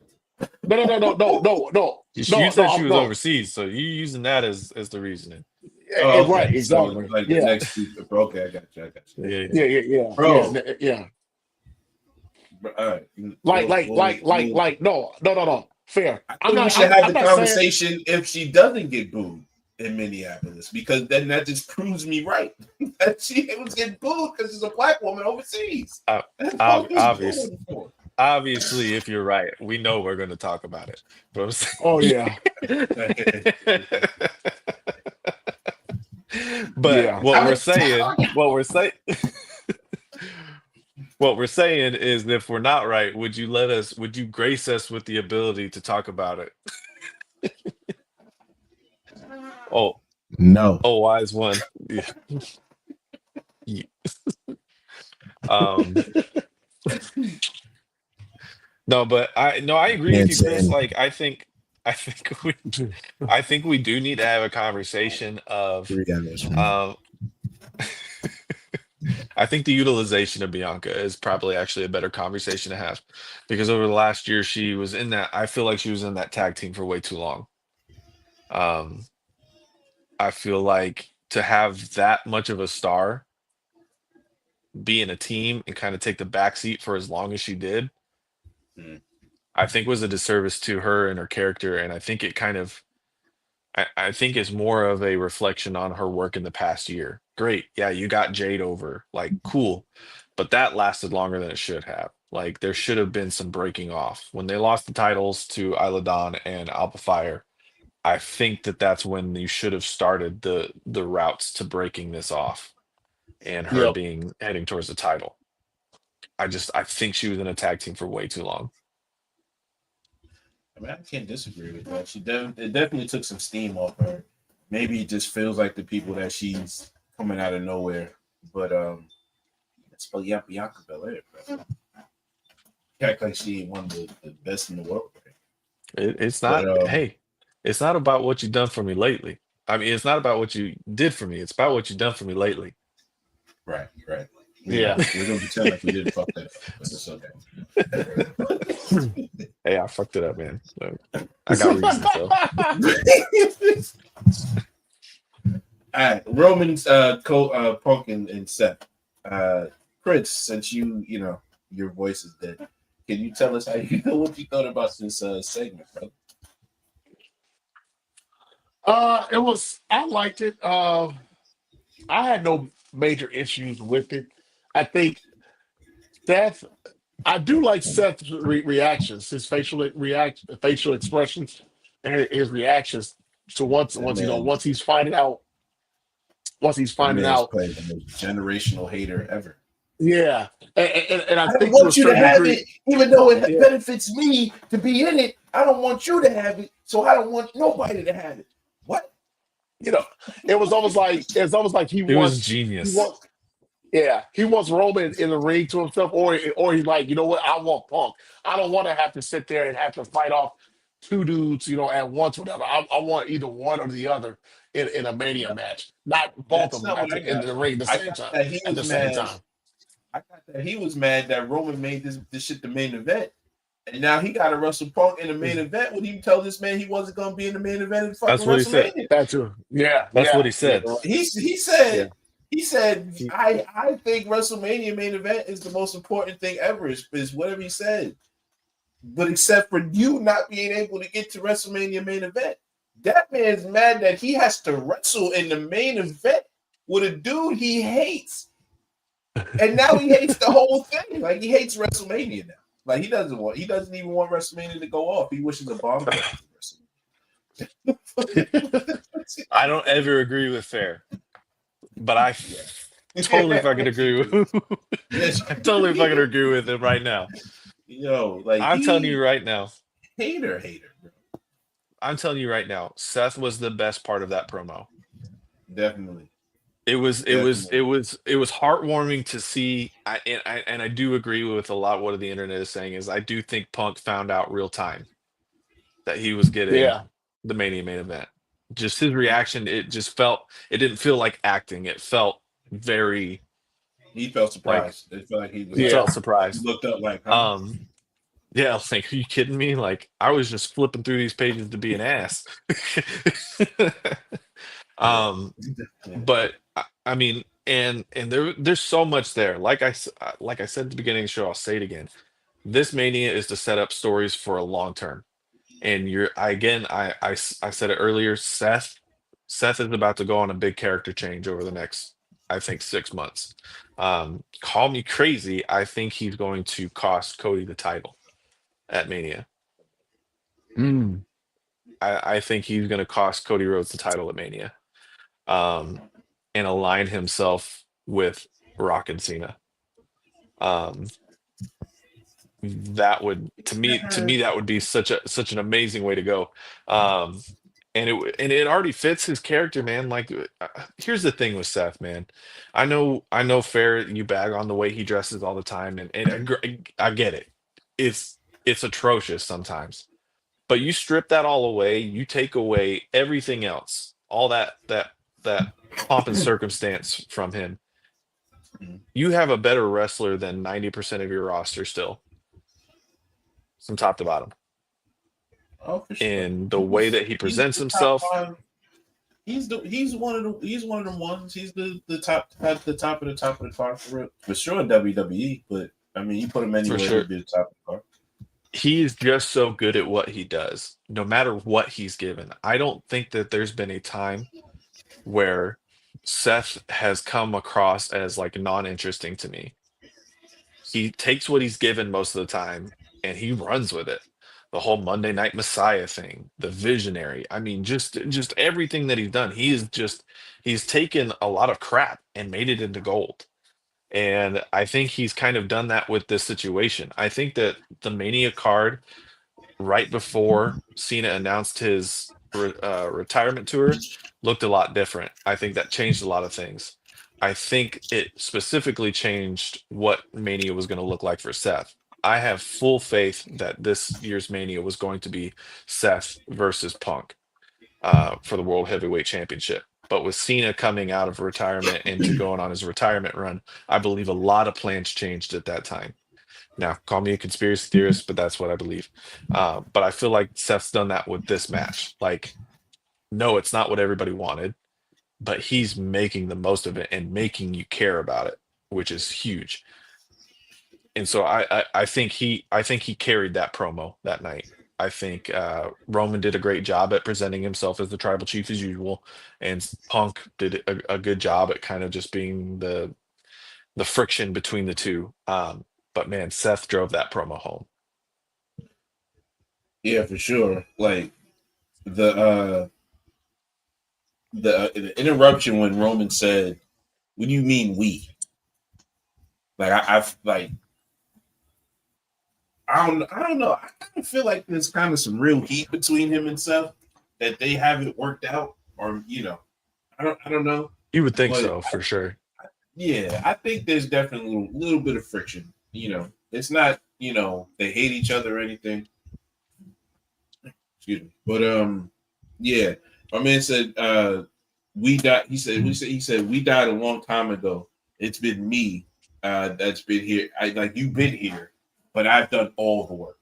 No. You said she was overseas, so you using that as the reasoning. Oh, okay. Right, exactly. So, like Yeah. the next week. Okay, I got you. Yeah. Bro. Yeah. All right. No. Fair. I think we should have the conversation if she doesn't get booed in Minneapolis, because then that just proves me right that she was getting booed because she's a black woman overseas. Obviously, if you're right, we know we're going to talk about it. Oh yeah. But Yeah. what we're saying is, if we're not right, would you grace us with the ability to talk about it? No. Oh, wise one. Yeah. Yeah. No, but I agree with you, Chris. Like I think we do need to have a conversation of I think the utilization of Bianca is probably actually a better conversation to have, because over the last year she was in that. I feel like she was in that tag team for way too long. I feel like to have that much of a star be in a team and kind of take the backseat for as long as she did, I think was a disservice to her and her character. And I think it kind of, I think it's more of a reflection on her work in the past year. Great. Yeah, you got Jade over. Like, cool. But that lasted longer than it should have. Like, there should have been some breaking off. When they lost the titles to Isla Dawn and Alpha Fire, I think that's when you should have started the routes to breaking this off and her Yep. heading towards the title. I think she was in a tag team for way too long. I mean, I can't disagree with that. It definitely took some steam off her. Maybe it just feels like the people that she's coming out of nowhere But but yeah, Bianca Belair, bro. Act like she ain't one of the best in the world. Right? It's But not. Hey, it's not about what you've done for me lately. I mean, it's not about what you did for me. It's about what you've done for me lately. right. Yeah. We're gonna pretend like we didn't fuck that up, but it's okay. Hey, I fucked it up, man. So, I got reasons though. All right, Roman's Punk and Seth. Prince, since you know your voice is dead, can you tell us what you thought about this segment, bro? I liked it. I had no major issues with it. I think Seth, I do like Seth's reactions, his facial expressions, and his reactions. So That once man, once he's that finding man is out, playing the most generational hater ever. yeah, and I I don't think to a want you to certain have degree, it, even though it yeah, benefits me to be in it. I don't want you to have it, so I don't want nobody to have it. What? you know, it's almost like It was genius. he wants Roman in the ring to himself, or he's like, you know what, I want Punk. I don't want to have to sit there and have to fight off two dudes, at once, whatever. I want either one or the other in a Mania match, not both of That's them not what I in got. the ring I got that he at was the same mad. time. I got that he was mad that Roman made this shit the main event, and now he got to wrestle Punk in the main event. Would you tell this man he wasn't going to be in the main event in fucking That's what he said. WrestleMania? That too. Yeah, That's what yeah, he yeah, said. yeah. He said He- I think WrestleMania main event is the most important thing ever. Is whatever he said, but except for you not being able to get to WrestleMania main event, that man's mad that he has to wrestle in the main event with a dude he hates. And now he hates the whole thing. Like he hates WrestleMania now. Like he doesn't even want WrestleMania to go off. He wishes a bomb goes off WrestleMania. I don't ever agree with fair, but I totally fucking agree with. I totally fucking agree with him right now. Yo, like I'm telling you right now. hater, bro. I'm telling you right now. Seth was the best part of that promo. Definitely. It was heartwarming to see. I do agree with a lot what the internet is saying. Is I do think Punk found out real time that he was getting Yeah. the Mania main event. Just his reaction, it didn't feel like acting. It felt very He felt like surprised. It felt like he was he Yeah. felt he surprised. looked up like, huh? Yeah, I was like, are you kidding me? Like I was just flipping through these pages to be an ass. But I mean, and there's so much there. Like I said at the beginning of the show, I'll say it again. This Mania is to set up stories for a long term. And I said it earlier. Seth is about to go on a big character change over the next, I think, 6 months. Call me crazy. I think he's going to cost Cody the title at Mania. Mm. I think he's going to cost Cody Rhodes the title at Mania, and align himself with Rock and Cena. That would to me that would be such an amazing way to go. And it already fits his character, man. Like here's the thing with Seth, man. I know fair you bag on the way he dresses all the time, I get it. It's atrocious sometimes. But you strip that all away, you take away everything else, all that pomp and circumstance from him. You have a better wrestler than 90% of your roster still, from top to bottom. Oh, for sure. And the way that he presents the top himself, five. He's one of them ones. He's the top at the top of the top of the card for sure in WWE. But I mean, you put him anywhere, sure. he'd be the top of the card. he is just so good at what he does, no matter what he's given. I don't think that there's been a time where Seth has come across as like non-interesting to me. He takes what he's given most of the time and he runs with it. The whole Monday Night Messiah thing, the visionary. I mean, just everything that he's done. He's taken a lot of crap and made it into gold. And I think he's kind of done that with this situation. I think that the Mania card right before Cena announced his retirement tour looked a lot different. I think that changed a lot of things. I think it specifically changed what Mania was going to look like for Seth. I have full faith that this year's Mania was going to be Seth versus Punk for the World Heavyweight Championship. But with Cena coming out of retirement into going on his retirement run, I believe a lot of plans changed at that time. Now, call me a conspiracy theorist, but that's what I believe. But I feel like Seth's done that with this match. Like, no, it's not what everybody wanted, but he's making the most of it and making you care about it, which is huge. And so I think he carried that promo that night. I think Roman did a great job at presenting himself as the tribal chief as usual, and Punk did a good job at kind of just being the friction between the two. But man, Seth drove that promo home. Yeah, for sure. Like the the interruption when Roman said, "What do you mean we?" Like I've like I don't know. I kind of feel like there's kind of some real heat between him and Seth that they haven't worked out, or I don't know. You would think But so for sure. yeah, I think there's definitely a little bit of friction. It's not they hate each other or anything. Excuse me, but yeah, my man said we died. He said we died a long time ago. It's been me that's been here. You've been here, but I've done all the work.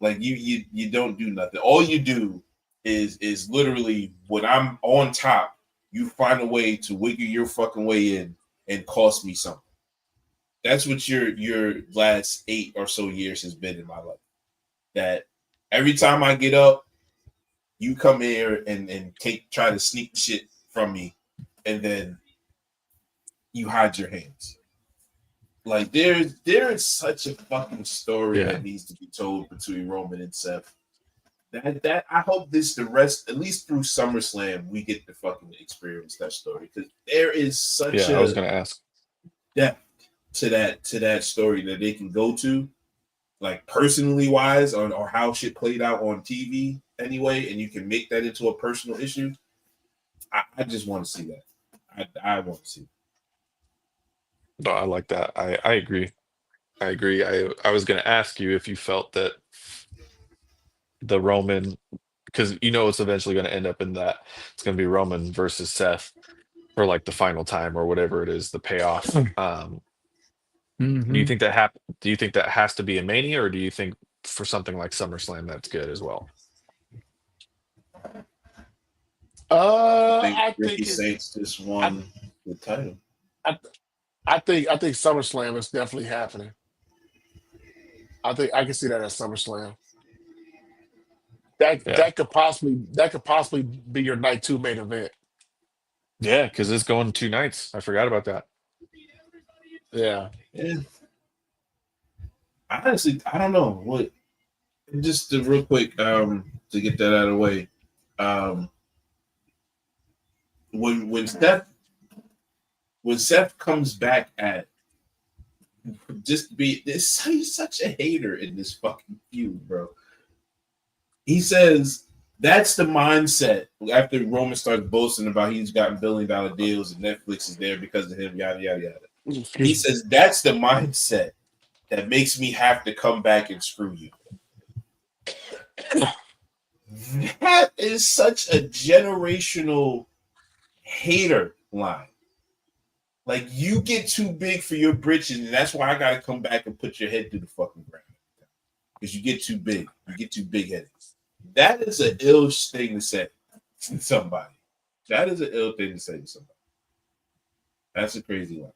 Like you don't do nothing. All you do is literally when I'm on top, you find a way to wiggle your fucking way in and cost me something. That's what your last 8 or so years has been in my life. That every time I get up, you come here and try to sneak shit from me, and then you hide your hands. Like there is such a fucking story that needs to be told between Roman and Seth. That I hope the rest, at least through SummerSlam, we get to fucking experience that story, because there is such I was gonna ask depth to that story that they can go to, like personally wise, or how shit played out on TV anyway, and you can make that into a personal issue. I just want to see that. I want to see it. No, I like that. I agree. I agree. I was going to ask you if you felt that the Roman, because it's eventually going to end up in that it's going to be Roman versus Seth for like the final time or whatever it is, the payoff. Do you think that Do you think that has to be a Mania, or do you think for something like SummerSlam that's good as well? I think Ricky Saints just won the title. I think SummerSlam is definitely happening. I think I can see that at SummerSlam. That could possibly be your night 2 main event. Yeah, because it's going 2 nights. I forgot about that. Yeah. Honestly, I don't know what. Just real quick, to get that out of the way, when Seth comes back at he's such a hater in this fucking feud, bro. He says that's the mindset after Roman starts boasting about he's gotten $1 billion deals and Netflix is there because of him, yada yada yada. He says that's the mindset that makes me have to come back and screw you. That is such a generational hater line. Like, you get too big for your britches, and that's why I gotta come back and put your head through the fucking ground. Because you get too big. You get too big headed. That is an ill thing to say to somebody. That is an ill thing to say to somebody. That's a crazy line.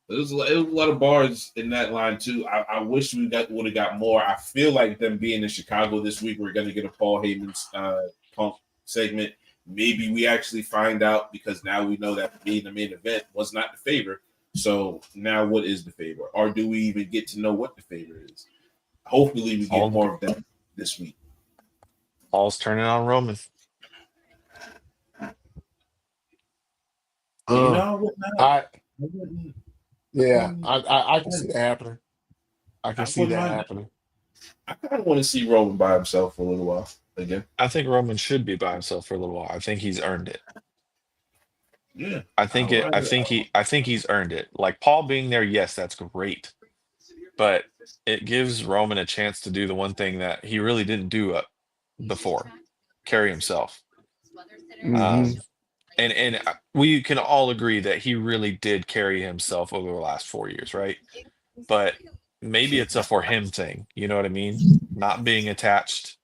There was a lot of bars in that line too. I wish we would have got more. I feel like them being in Chicago this week, we're going to get a Paul Heyman's Punk segment. Maybe we actually find out, because now we know that being the main event was not the favor. So now what is the favor? Or do we even get to know what the favor is? Hopefully we get more of that this week. All's turning on Roman. I can see that happening. I can see that happening. I kind of want to see Roman by himself for a little while again. I think Roman should be by himself for a little while. I think he's earned it. Yeah, I think it. I think he's earned it. Like Paul being there, yes, that's great, but it gives Roman a chance to do the one thing that he really didn't do before, carry himself. Hmm. Um, and we can all agree that he really did carry himself over the last 4 years, right? But maybe it's a for him thing. You know what I mean? Not being attached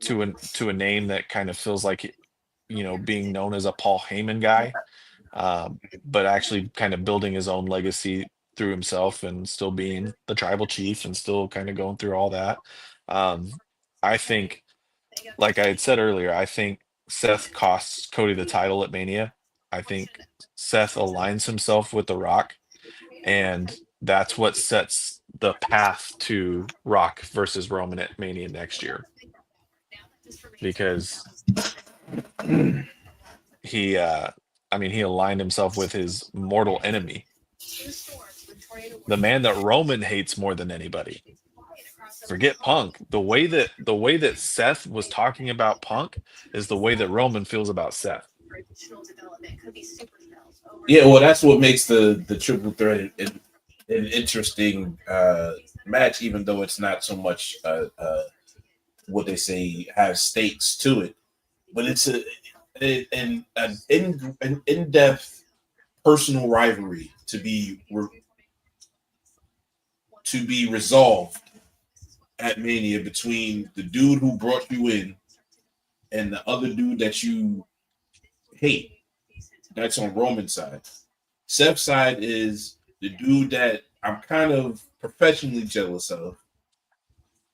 to a name that kind of feels like, being known as a Paul Heyman guy, but actually kind of building his own legacy through himself and still being the tribal chief and still kind of going through all that. Um, I think, like I had said earlier, I think Seth costs Cody the title at Mania. I think Seth aligns himself with The Rock, and that's what sets the path to Rock versus Roman at Mania next year. Because he, I mean, he aligned himself with his mortal enemy, the man that Roman hates more than anybody. Forget Punk. The way that Seth was talking about Punk is the way that Roman feels about Seth. Yeah, well, that's what makes the triple threat an interesting match, even though it's not so much what they say has stakes to it, but it's an in depth personal rivalry to be resolved at Mania between the dude who brought you in and the other dude that you hate. That's on Roman's side. Seth's side is the dude that I'm kind of professionally jealous of,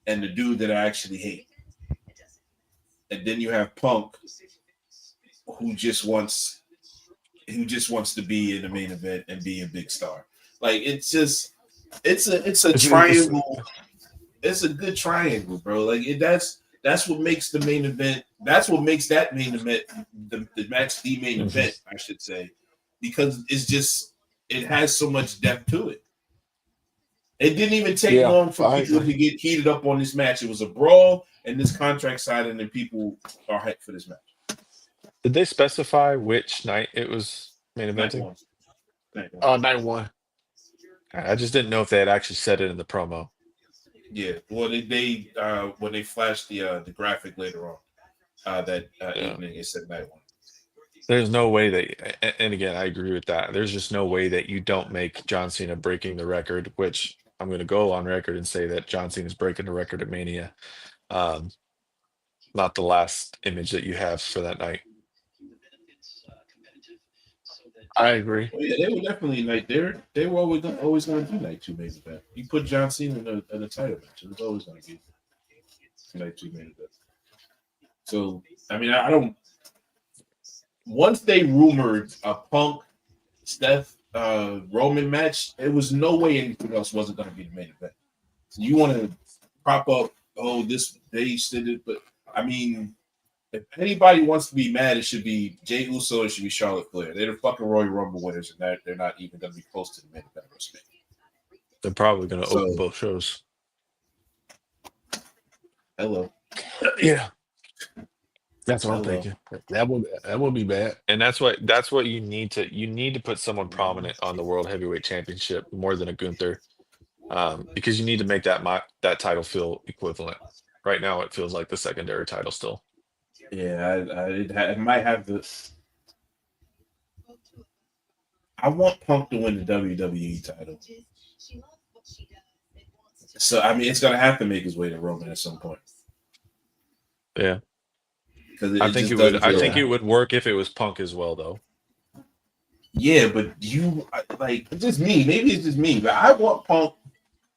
and the dude that I actually hate. And then you have Punk, who just wants to be in the main event and be a big star. Like it's a It's triangle. It's a good triangle, bro. Like that's what makes the main event. That's what makes that main event the match the main Mhm. event, I should say, because it has so much depth to it. It didn't even take yeah, long for I people agree. to get heated up on this match. It was a brawl and this contract side, and then people are hyped for this match. Did they specify which night it was main Night eventing? one. Night one. Night one. I just didn't know if they had actually said it in the promo. Yeah. Well, they when they flashed the graphic later on that Yeah. evening, it said night one. There's no way and again, I agree with that. There's just no way that you don't make John Cena breaking the record, which I'm going to go on record and say that John Cena is breaking the record at Mania. Um, Not the last image that you have for that night. I agree. Oh, yeah, they were definitely they were always going to do night two main event. You put John Cena in a title match, it was always going to be night two main event. So I mean, I don't. Once they rumored a Punk Steph Roman match, it was no way anything else wasn't going to be the main event. So you want to prop up, oh, this they said it, but I mean, if anybody wants to be mad, it should be Jey Uso. It should be Charlotte Flair. They're the fucking Royal Rumble winners, and they're not even going to be close to the main event of WrestleMania. They're probably going to open So, both shows. hello, Yeah, that's what I'm hello. thinking. That would be bad. And that's what you need to put someone prominent on the World Heavyweight Championship more than a Gunther, because you need to make that title feel equivalent. Right now, it feels like the secondary title still. Yeah, it might have this. I want Punk to win the WWE title. So I mean, it's gonna have to make his way to Roman at some point Yeah, because I it think it just would. doesn't I feel. think it would work if it was Punk as well, though. Yeah, but like it's just me. Maybe it's just me, but I want Punk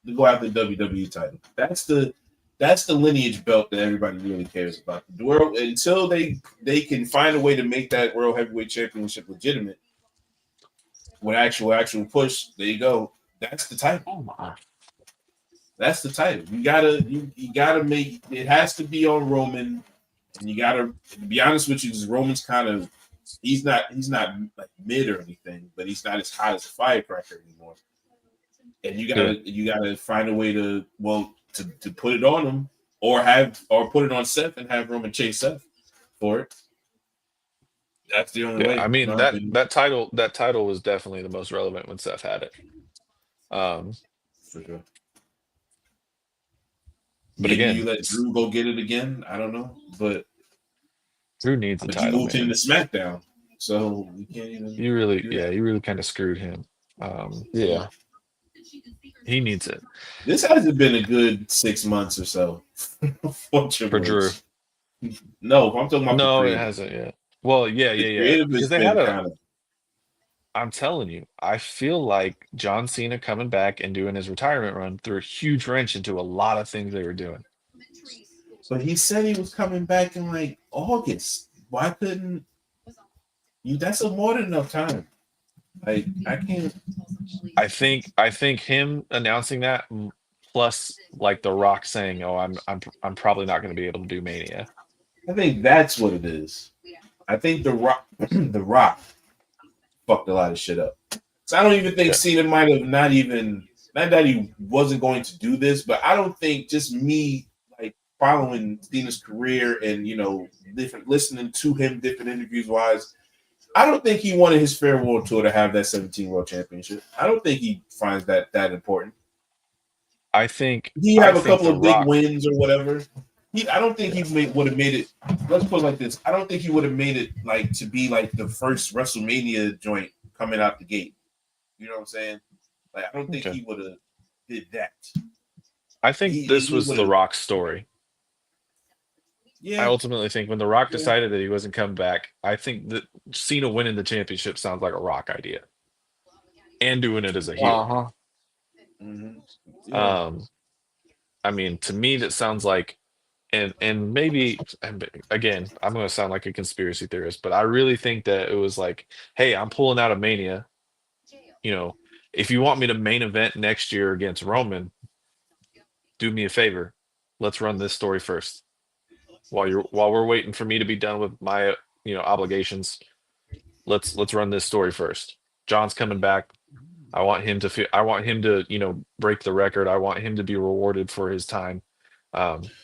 to go after the WWE title. That's the lineage belt that everybody really cares about. The world until they can find a way to make that World Heavyweight Championship legitimate with actual push. There you go. That's the title. Oh my. That's the title. You gotta make it has to be on Roman, and you gotta to be honest with you, because Roman's kind of he's not like mid or anything, but he's not as hot as a firecracker anymore. And you gotta find a way to to put it on him or put it on Seth and have Roman chase Seth for it. That's the only Yeah, way. I In mean my opinion. that title was definitely the most relevant when Seth had it. Um, For sure. but Maybe you again, let Drew go get it again. I don't know, but Drew needs a you title, moved him man. to SmackDown, so we can't even do that. You really kind of screwed him. Yeah. He needs it This hasn't been a good 6 months or so for for Triple Drew. H. No, I'm talking about the No, it creative. hasn't yet. Well, The yeah. creative has Because they been had a. kind of. I'm telling you, I feel like John Cena coming back and doing his retirement run threw a huge wrench into a lot of things they were doing. But he said he was coming back in like August. Why couldn't you? That's a more than enough time. Like I can't. I think him announcing that plus like The Rock saying, "Oh, I'm probably not going to be able to do Mania." I think that's what it is. I think the Rock, the Rock, fucked a lot of shit up. So I don't even think Yeah. Cena might have not that he wasn't going to do this, but I don't think just me like following Cena's career and different listening to him different interviews wise. I don't think he wanted his farewell tour to have that 17 World Championship. I don't think he finds that important. I think He I have a think couple The of big Rock. wins or whatever. I don't think Yeah. he would have made it. Let's put it like this: I don't think he would have made it like to be like the first WrestleMania joint coming out the gate. You know what I'm saying? Like I don't think Okay. he would have did that. I think this He was would The have. Rock's story. I Yeah, ultimately think when The Rock yeah, decided that he wasn't coming back, I think that Cena winning the championship sounds like a Rock idea and doing it as a heel. Uh-huh. mm-hmm. Yeah. Um, I mean, to me, that sounds like, and maybe and again, I'm going to sound like a conspiracy theorist, but I really think that it was like, hey, I'm pulling out of Mania. You know, if you want me to main event next year against Roman, do me a favor. Let's run this story first. While we're waiting for me to be done with my obligations, let's run this story first. John's coming back. I want him to break the record. I want him to be rewarded for his time.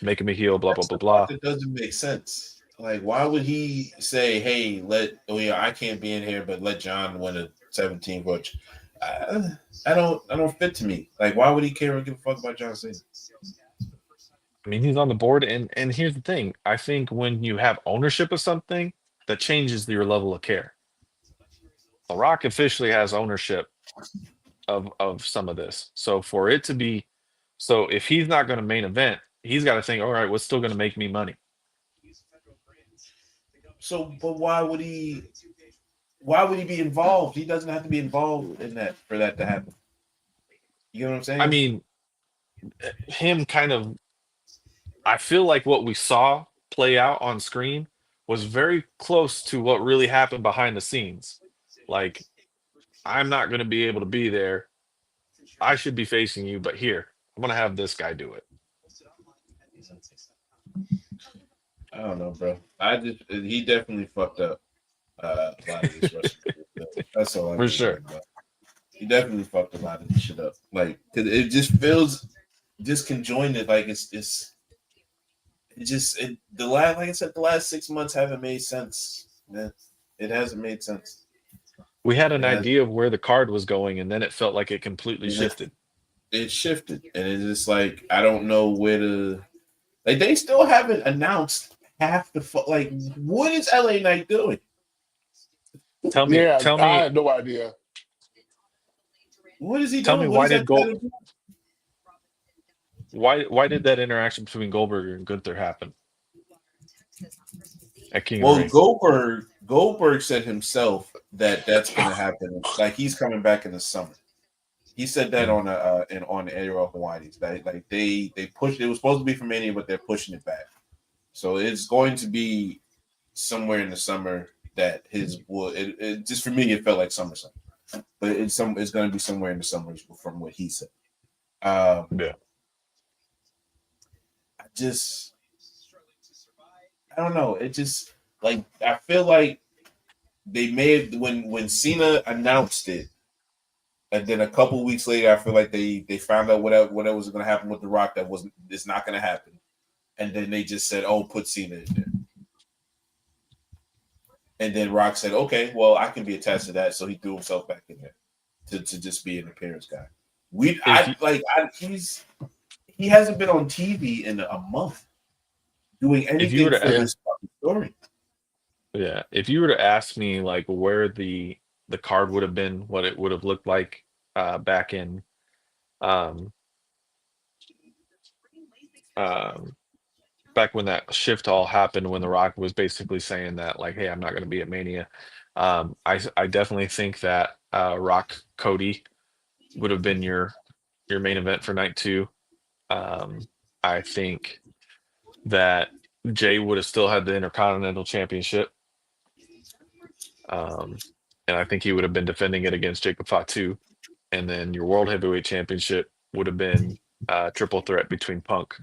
Make him a heel. Blah blah That's blah the part blah. that doesn't make sense. Like, why would he say, "Hey, I can't be in here, but let John win a 17 coach"? I don't fit to me. Like, why would he care or give a fuck about John Cena? I mean, he's on the board, and here's the thing. I think when you have ownership of something, that changes your level of care. The Rock officially has ownership of some of this. So for it to be, so if he's not going to main event, he's got to think, all right, what's still going to make me money? So, but why would he? Why would he be involved? He doesn't have to be involved in that for that to happen. You know what I'm I saying? mean, him kind of, I feel like what we saw play out on screen was very close to what really happened behind the scenes. Like, I'm not going to be able to be there. I should be facing you, but here, I'm going to have this guy do it. I don't know, bro. He definitely fucked up a lot of this WrestleMania. That's all I For can say sure. about. He definitely fucked a lot of this shit up. Like, because it just feels disconjointed. Like the last, like I said, the last 6 months haven't made sense. Man, it hasn't made sense. We had an It has. idea of where the card was going, and then it felt like it completely It, shifted. it shifted, and it's just like I don't know where to. Like they still haven't announced half the like. What is LA Knight doing? Yeah, Tell I me, have no idea. What is he tell me doing? What why is did that? why did that interaction between Goldberg and Gunther happen at King of the Well, Ring? Goldberg said himself that that's going to happen. Like he's coming back in the summer. He said that Mm. on the Air of Hawaii's. That like they pushed. It was supposed to be for Mania, but they're pushing it back. So it's going to be somewhere in the summer that his will. It just for me, it felt like summer, but it's going to be somewhere in the summer from what he said. Yeah. I just I don't know. It just like I feel like they made when Cena announced it, and then a couple weeks later, I feel like they found out whatever was going to happen with The Rock that wasn't it's not going to happen, and then they just said, "Oh, put Cena in there." And then Rock said, "Okay, well, I can be attached to that." So he threw himself back in there to just be an appearance guy. He hasn't been on TV in a month doing if you were anything to for this fucking story. Yeah, if you were to ask me like where the card would have been, what it would have looked like back in um um back when that shift all happened, when The Rock was basically saying that like, hey, I'm not going to be at Mania. I definitely think that Rock Cody would have been your main event for night two. I think that Jay would have still had the Intercontinental Championship. Um, and I think he would have been defending it against Jacob Fatu. And then your World Heavyweight Championship would have been triple threat between Punk,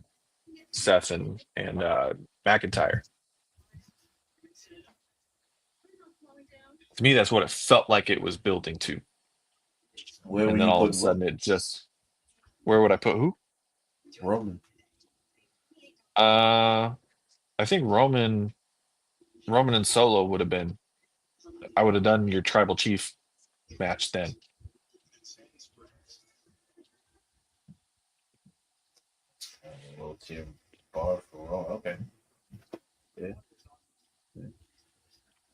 Seth, and McIntyre. To me, that's what it felt like it was building to. Where And would then you all of put a sudden, it just where would I put who? Roman? I think Roman and Solo would have been. I would have done your Tribal Chief match then. A little tier bar for Raw. Okay. Yeah.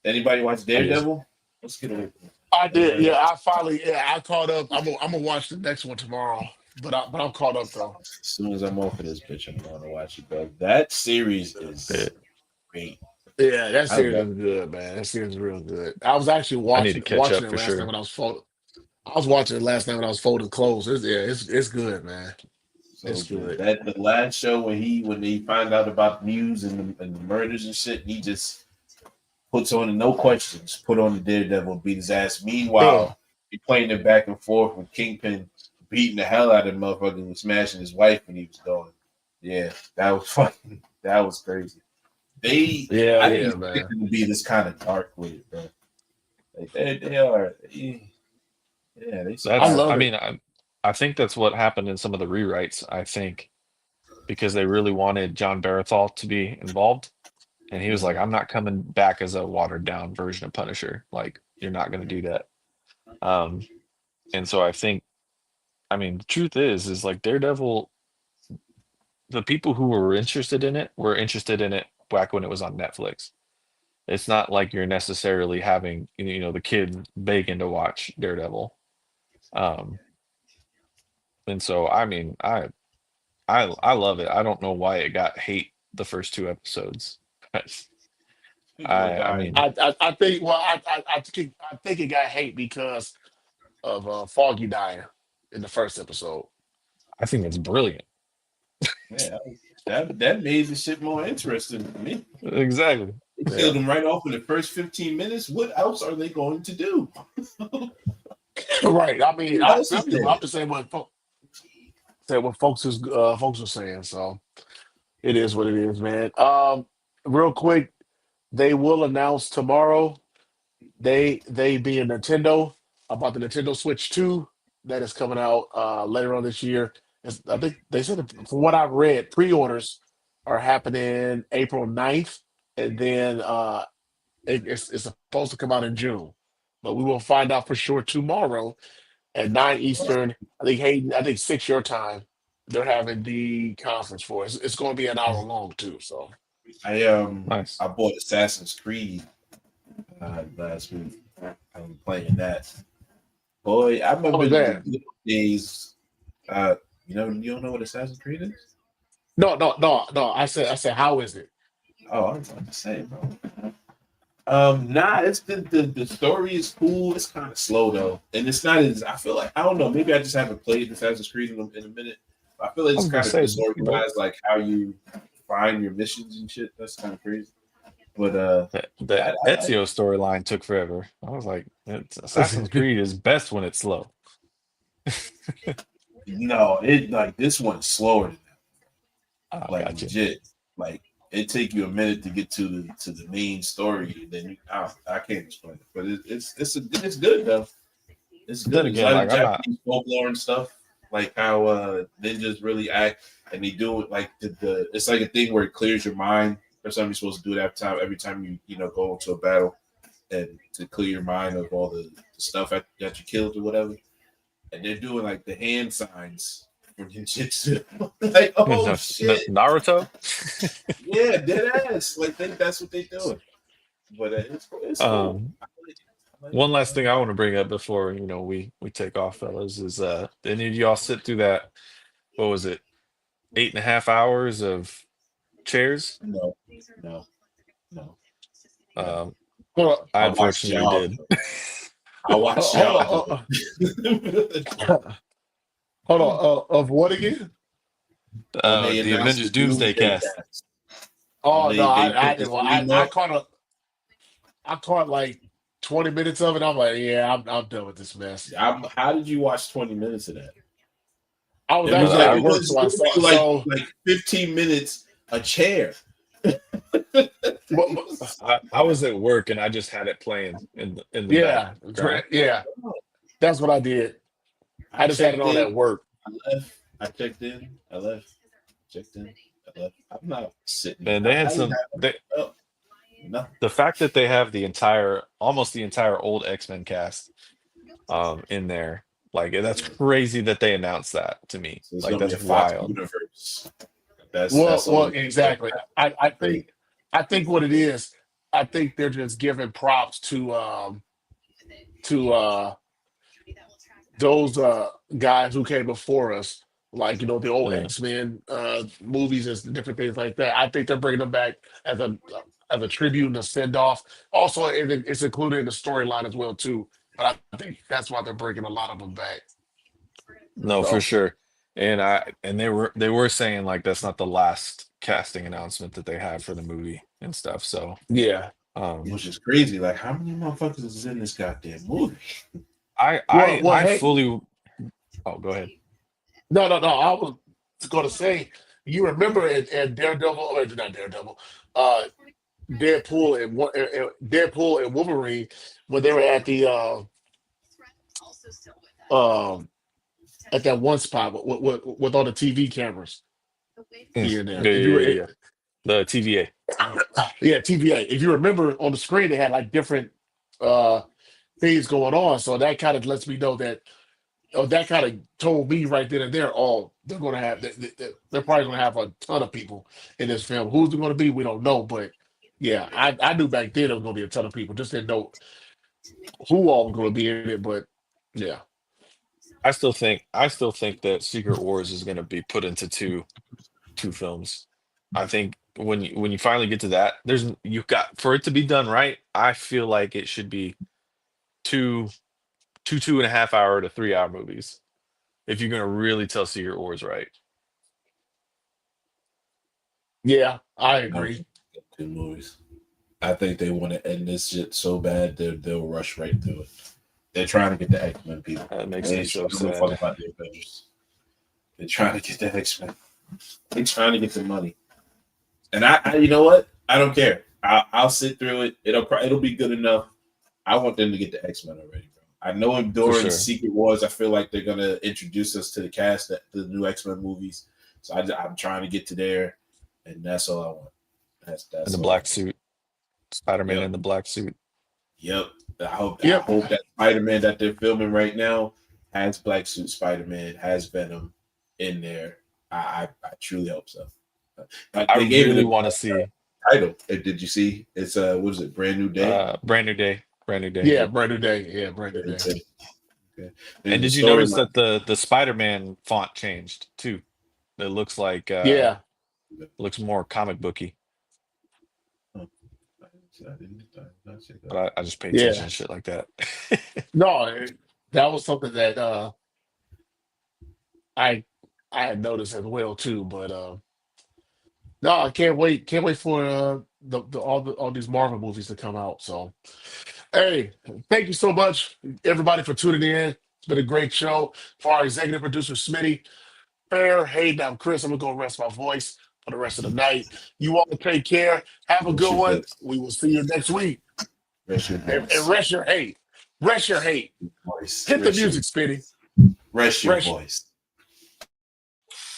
Anybody watch Daredevil? Let's get away. I did. Yeah, I finally. Yeah, I caught up. I'm gonna watch the next one tomorrow. But I'm caught up though. As soon as I'm off of this bitch, I'm going to watch it, bro. That series is great. Yeah, that I series love is good, man. That series is real good. I was actually I need to catch watching up it for last night sure. when I was folding. I was watching it last night when I was folding clothes. It's good, man. So It's good. That the last show when he found out about Muse and the murders and shit, he just puts on the no questions, put on the Daredevil, beat his ass. Yeah. Meanwhile, he playing it back and forth with Kingpin beating the hell out of the motherfucker and smashing his wife when he was going. Yeah, that was crazy. I Yeah, didn't expect man. them to be this kind of dark with it, bro. Like they are. Yeah, they I That's, survived. love I it. mean, I think that's what happened in some of the rewrites. I think because they really wanted John Barathol to be involved, and he was like, "I'm not coming back as a watered down version of Punisher. Like, you're not going to do that." Um, and so I mean, the truth is like Daredevil. The people who were interested in it were interested in it back when it was on Netflix. It's not like you're necessarily having the kid begging to watch Daredevil. Um, and so I mean, I love it. I don't know why it got hate the first two episodes. People are I dying. mean, I think. Well, I think it got hate because of Foggy dying in the first episode. I think it's brilliant. Yeah, that made the shit more interesting to me. Exactly. They Yeah. killed him right off in the first 15 minutes. What else are they going to do? Right. I mean, Who I'm else is just, there? I'm just saying what folks are saying. So it is what it is, man. Real quick, they will announce tomorrow. They being Nintendo about the Nintendo Switch 2 that is coming out later on this year. I think they said from what I've read, pre-orders are happening April 9th, and then it's supposed to come out in June. But we will find out for sure tomorrow at 9 Eastern. I think Hayden, I think 6 your time. They're having the conference for it. It's going to be an hour long too. So Nice. I bought Assassin's Creed last week. I'm playing that. Boy, I how remember was the that? good days. You don't know what Assassin's Creed is? No. I said, how is it? Oh, I was about to say, bro. Nah, it's the story is cool. It's kind of slow though, and it's not as I feel like I don't know. Maybe I just haven't played Assassin's Creed in a minute. I feel like I it's was gonna kind of say, disorganized, like how you find your missions and shit. That's kind of crazy. But the Ezio storyline took forever. I was like, Assassin's Creed is best when it's slow. no, it like this one's slower than that. I Like got you. legit. Like it take you a minute to get to the main story, and then I can't explain it. But it's good though. It's good. Then It's again, like like I'm not. Japanese folklore and stuff, like how ninjas really act, and they do it like the. It's like a thing where it clears your mind, or something you're supposed to do it every time you go into a battle. and to clear your mind of all the stuff that you killed or whatever. And they're doing like the hand signs for ninjutsu. Like, oh shit, Naruto. yeah, dead ass. Like, think that's what they're doing. But it's cool. One last thing I want to bring up before we take off, fellas, is did any of y'all sit through that? What was it? 8.5 hours of chairs? No. Hold I I watched unfortunately y'all. did. I watched y'all. on. Hold on. Of what again? They The announced Avengers the Doomsday cast. Oh They- no, they I put the didn't. Well, theme I up. caught like 20 minutes of it. I'm like, yeah, I'm done with this mess. How did you watch 20 minutes of that? I was It was actually like, at it work, was, so I it saw. was like, So, like 15 minutes a chair. I was at work and I just had it playing in the yeah, background. yeah, that's what I did. I just had it checked on in, at work. I left. I checked in. I left. Checked in. I left. I'm not sitting. And they had I didn't some. have nothing. The fact that they have almost the entire old X-Men cast in there, like that's crazy that they announced that to me. So it's Like gonna be that's a Fox wild. universe. That's Well, all. exactly. I think what it is. I think they're just giving props to those guys who came before us, like the old Yeah. X-Men movies and different things like that. I think they're bringing them back as a tribute and a send off. Also, it's included in the storyline as well too. But I think that's why they're bringing a lot of them back. No, for So sure. And they were saying like that's not the last casting announcement that they had for the movie and stuff. So yeah. Which is crazy. Like, how many motherfuckers is in this goddamn movie? I Hey, fully. Oh, go ahead. no. I was going to say, you remember in Daredevil, or not Daredevil, Deadpool and Wolverine when they were at the um at that one spot with all the TV cameras here and there. Yeah, If you yeah, were, yeah, yeah. The TVA. yeah, TVA. If you remember on the screen, they had like different uh things going on. So that kind of lets me know that. Oh, that kind of told me right then and there. Oh, they're going to have. They're probably going to have a ton of people in this film. Who's it going to be? We don't know. But yeah, I knew back then there was going to be a ton of people. Just didn't know who all was going to be in it. But yeah, I still think that Secret Wars is going to be put into two films. I think when you finally get to that, you've got for it to be done right. I feel like it should be two 2.5 hour to 3 hour movies if you're going to really tell Secret Wars right. yeah, I I don't agree. think they're good movies. I think they want to end this shit so bad they'll rush right through it. They're trying to get the X-Men people. That makes They me ain't so give a sad. fuck about the Avengers. They're trying to get the X-Men. They're trying to get the money. And I you know what? I don't care. I'll sit through it. It'll be good enough. I want them to get the X-Men already, bro. I know during sure. Secret Wars, I feel like they're gonna introduce us to the cast, the new X-Men movies. So I'm trying to get to there, and that's all I want. That's In the all. black suit. Spider-Man Yep. in the black suit. Yep. I hope Yep. that Spider-Man that they're filming right now has Black Suit Spider-Man, has Venom in there. I truly hope so. I They gave really it want to a see title. Did you see? It's what is it? Brand New Day. Brand New Day. Brand New Day. Yeah, brand new day. Yeah, brand new day. Okay. And did you notice that the Spider-Man font changed too? It looks like Yeah, looks more comic booky. But I just pay attention yeah. to shit like that. No, that was something that I I had noticed as well too. But no, I can't wait. Can't wait for all these Marvel movies to come out. So, hey, thank you so much, everybody, for tuning in. It's been a great show. For our executive producer, Smitty, Fair, Hayden, I'm Chris. I'm gonna go rest my voice for the rest of the night. You all take care. Have a good one. We will see you next week. Rest your And voice. rest your hate. Rest your hate. Voice. Hit the music, Smitty. Rest your Rest. voice.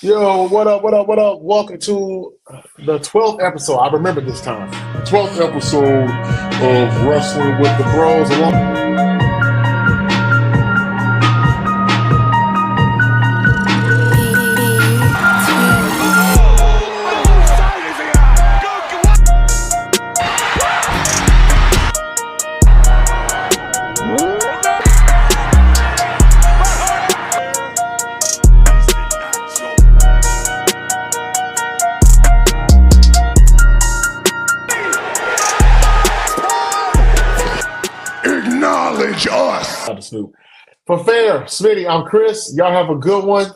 Yo, what up, what up, what up? Welcome to the 12th episode. I remember this time. 12th episode of Wrestling with the Bros. Acknowledge us. Snoop. For Fair, Smitty, I'm Chris. Y'all have a good one.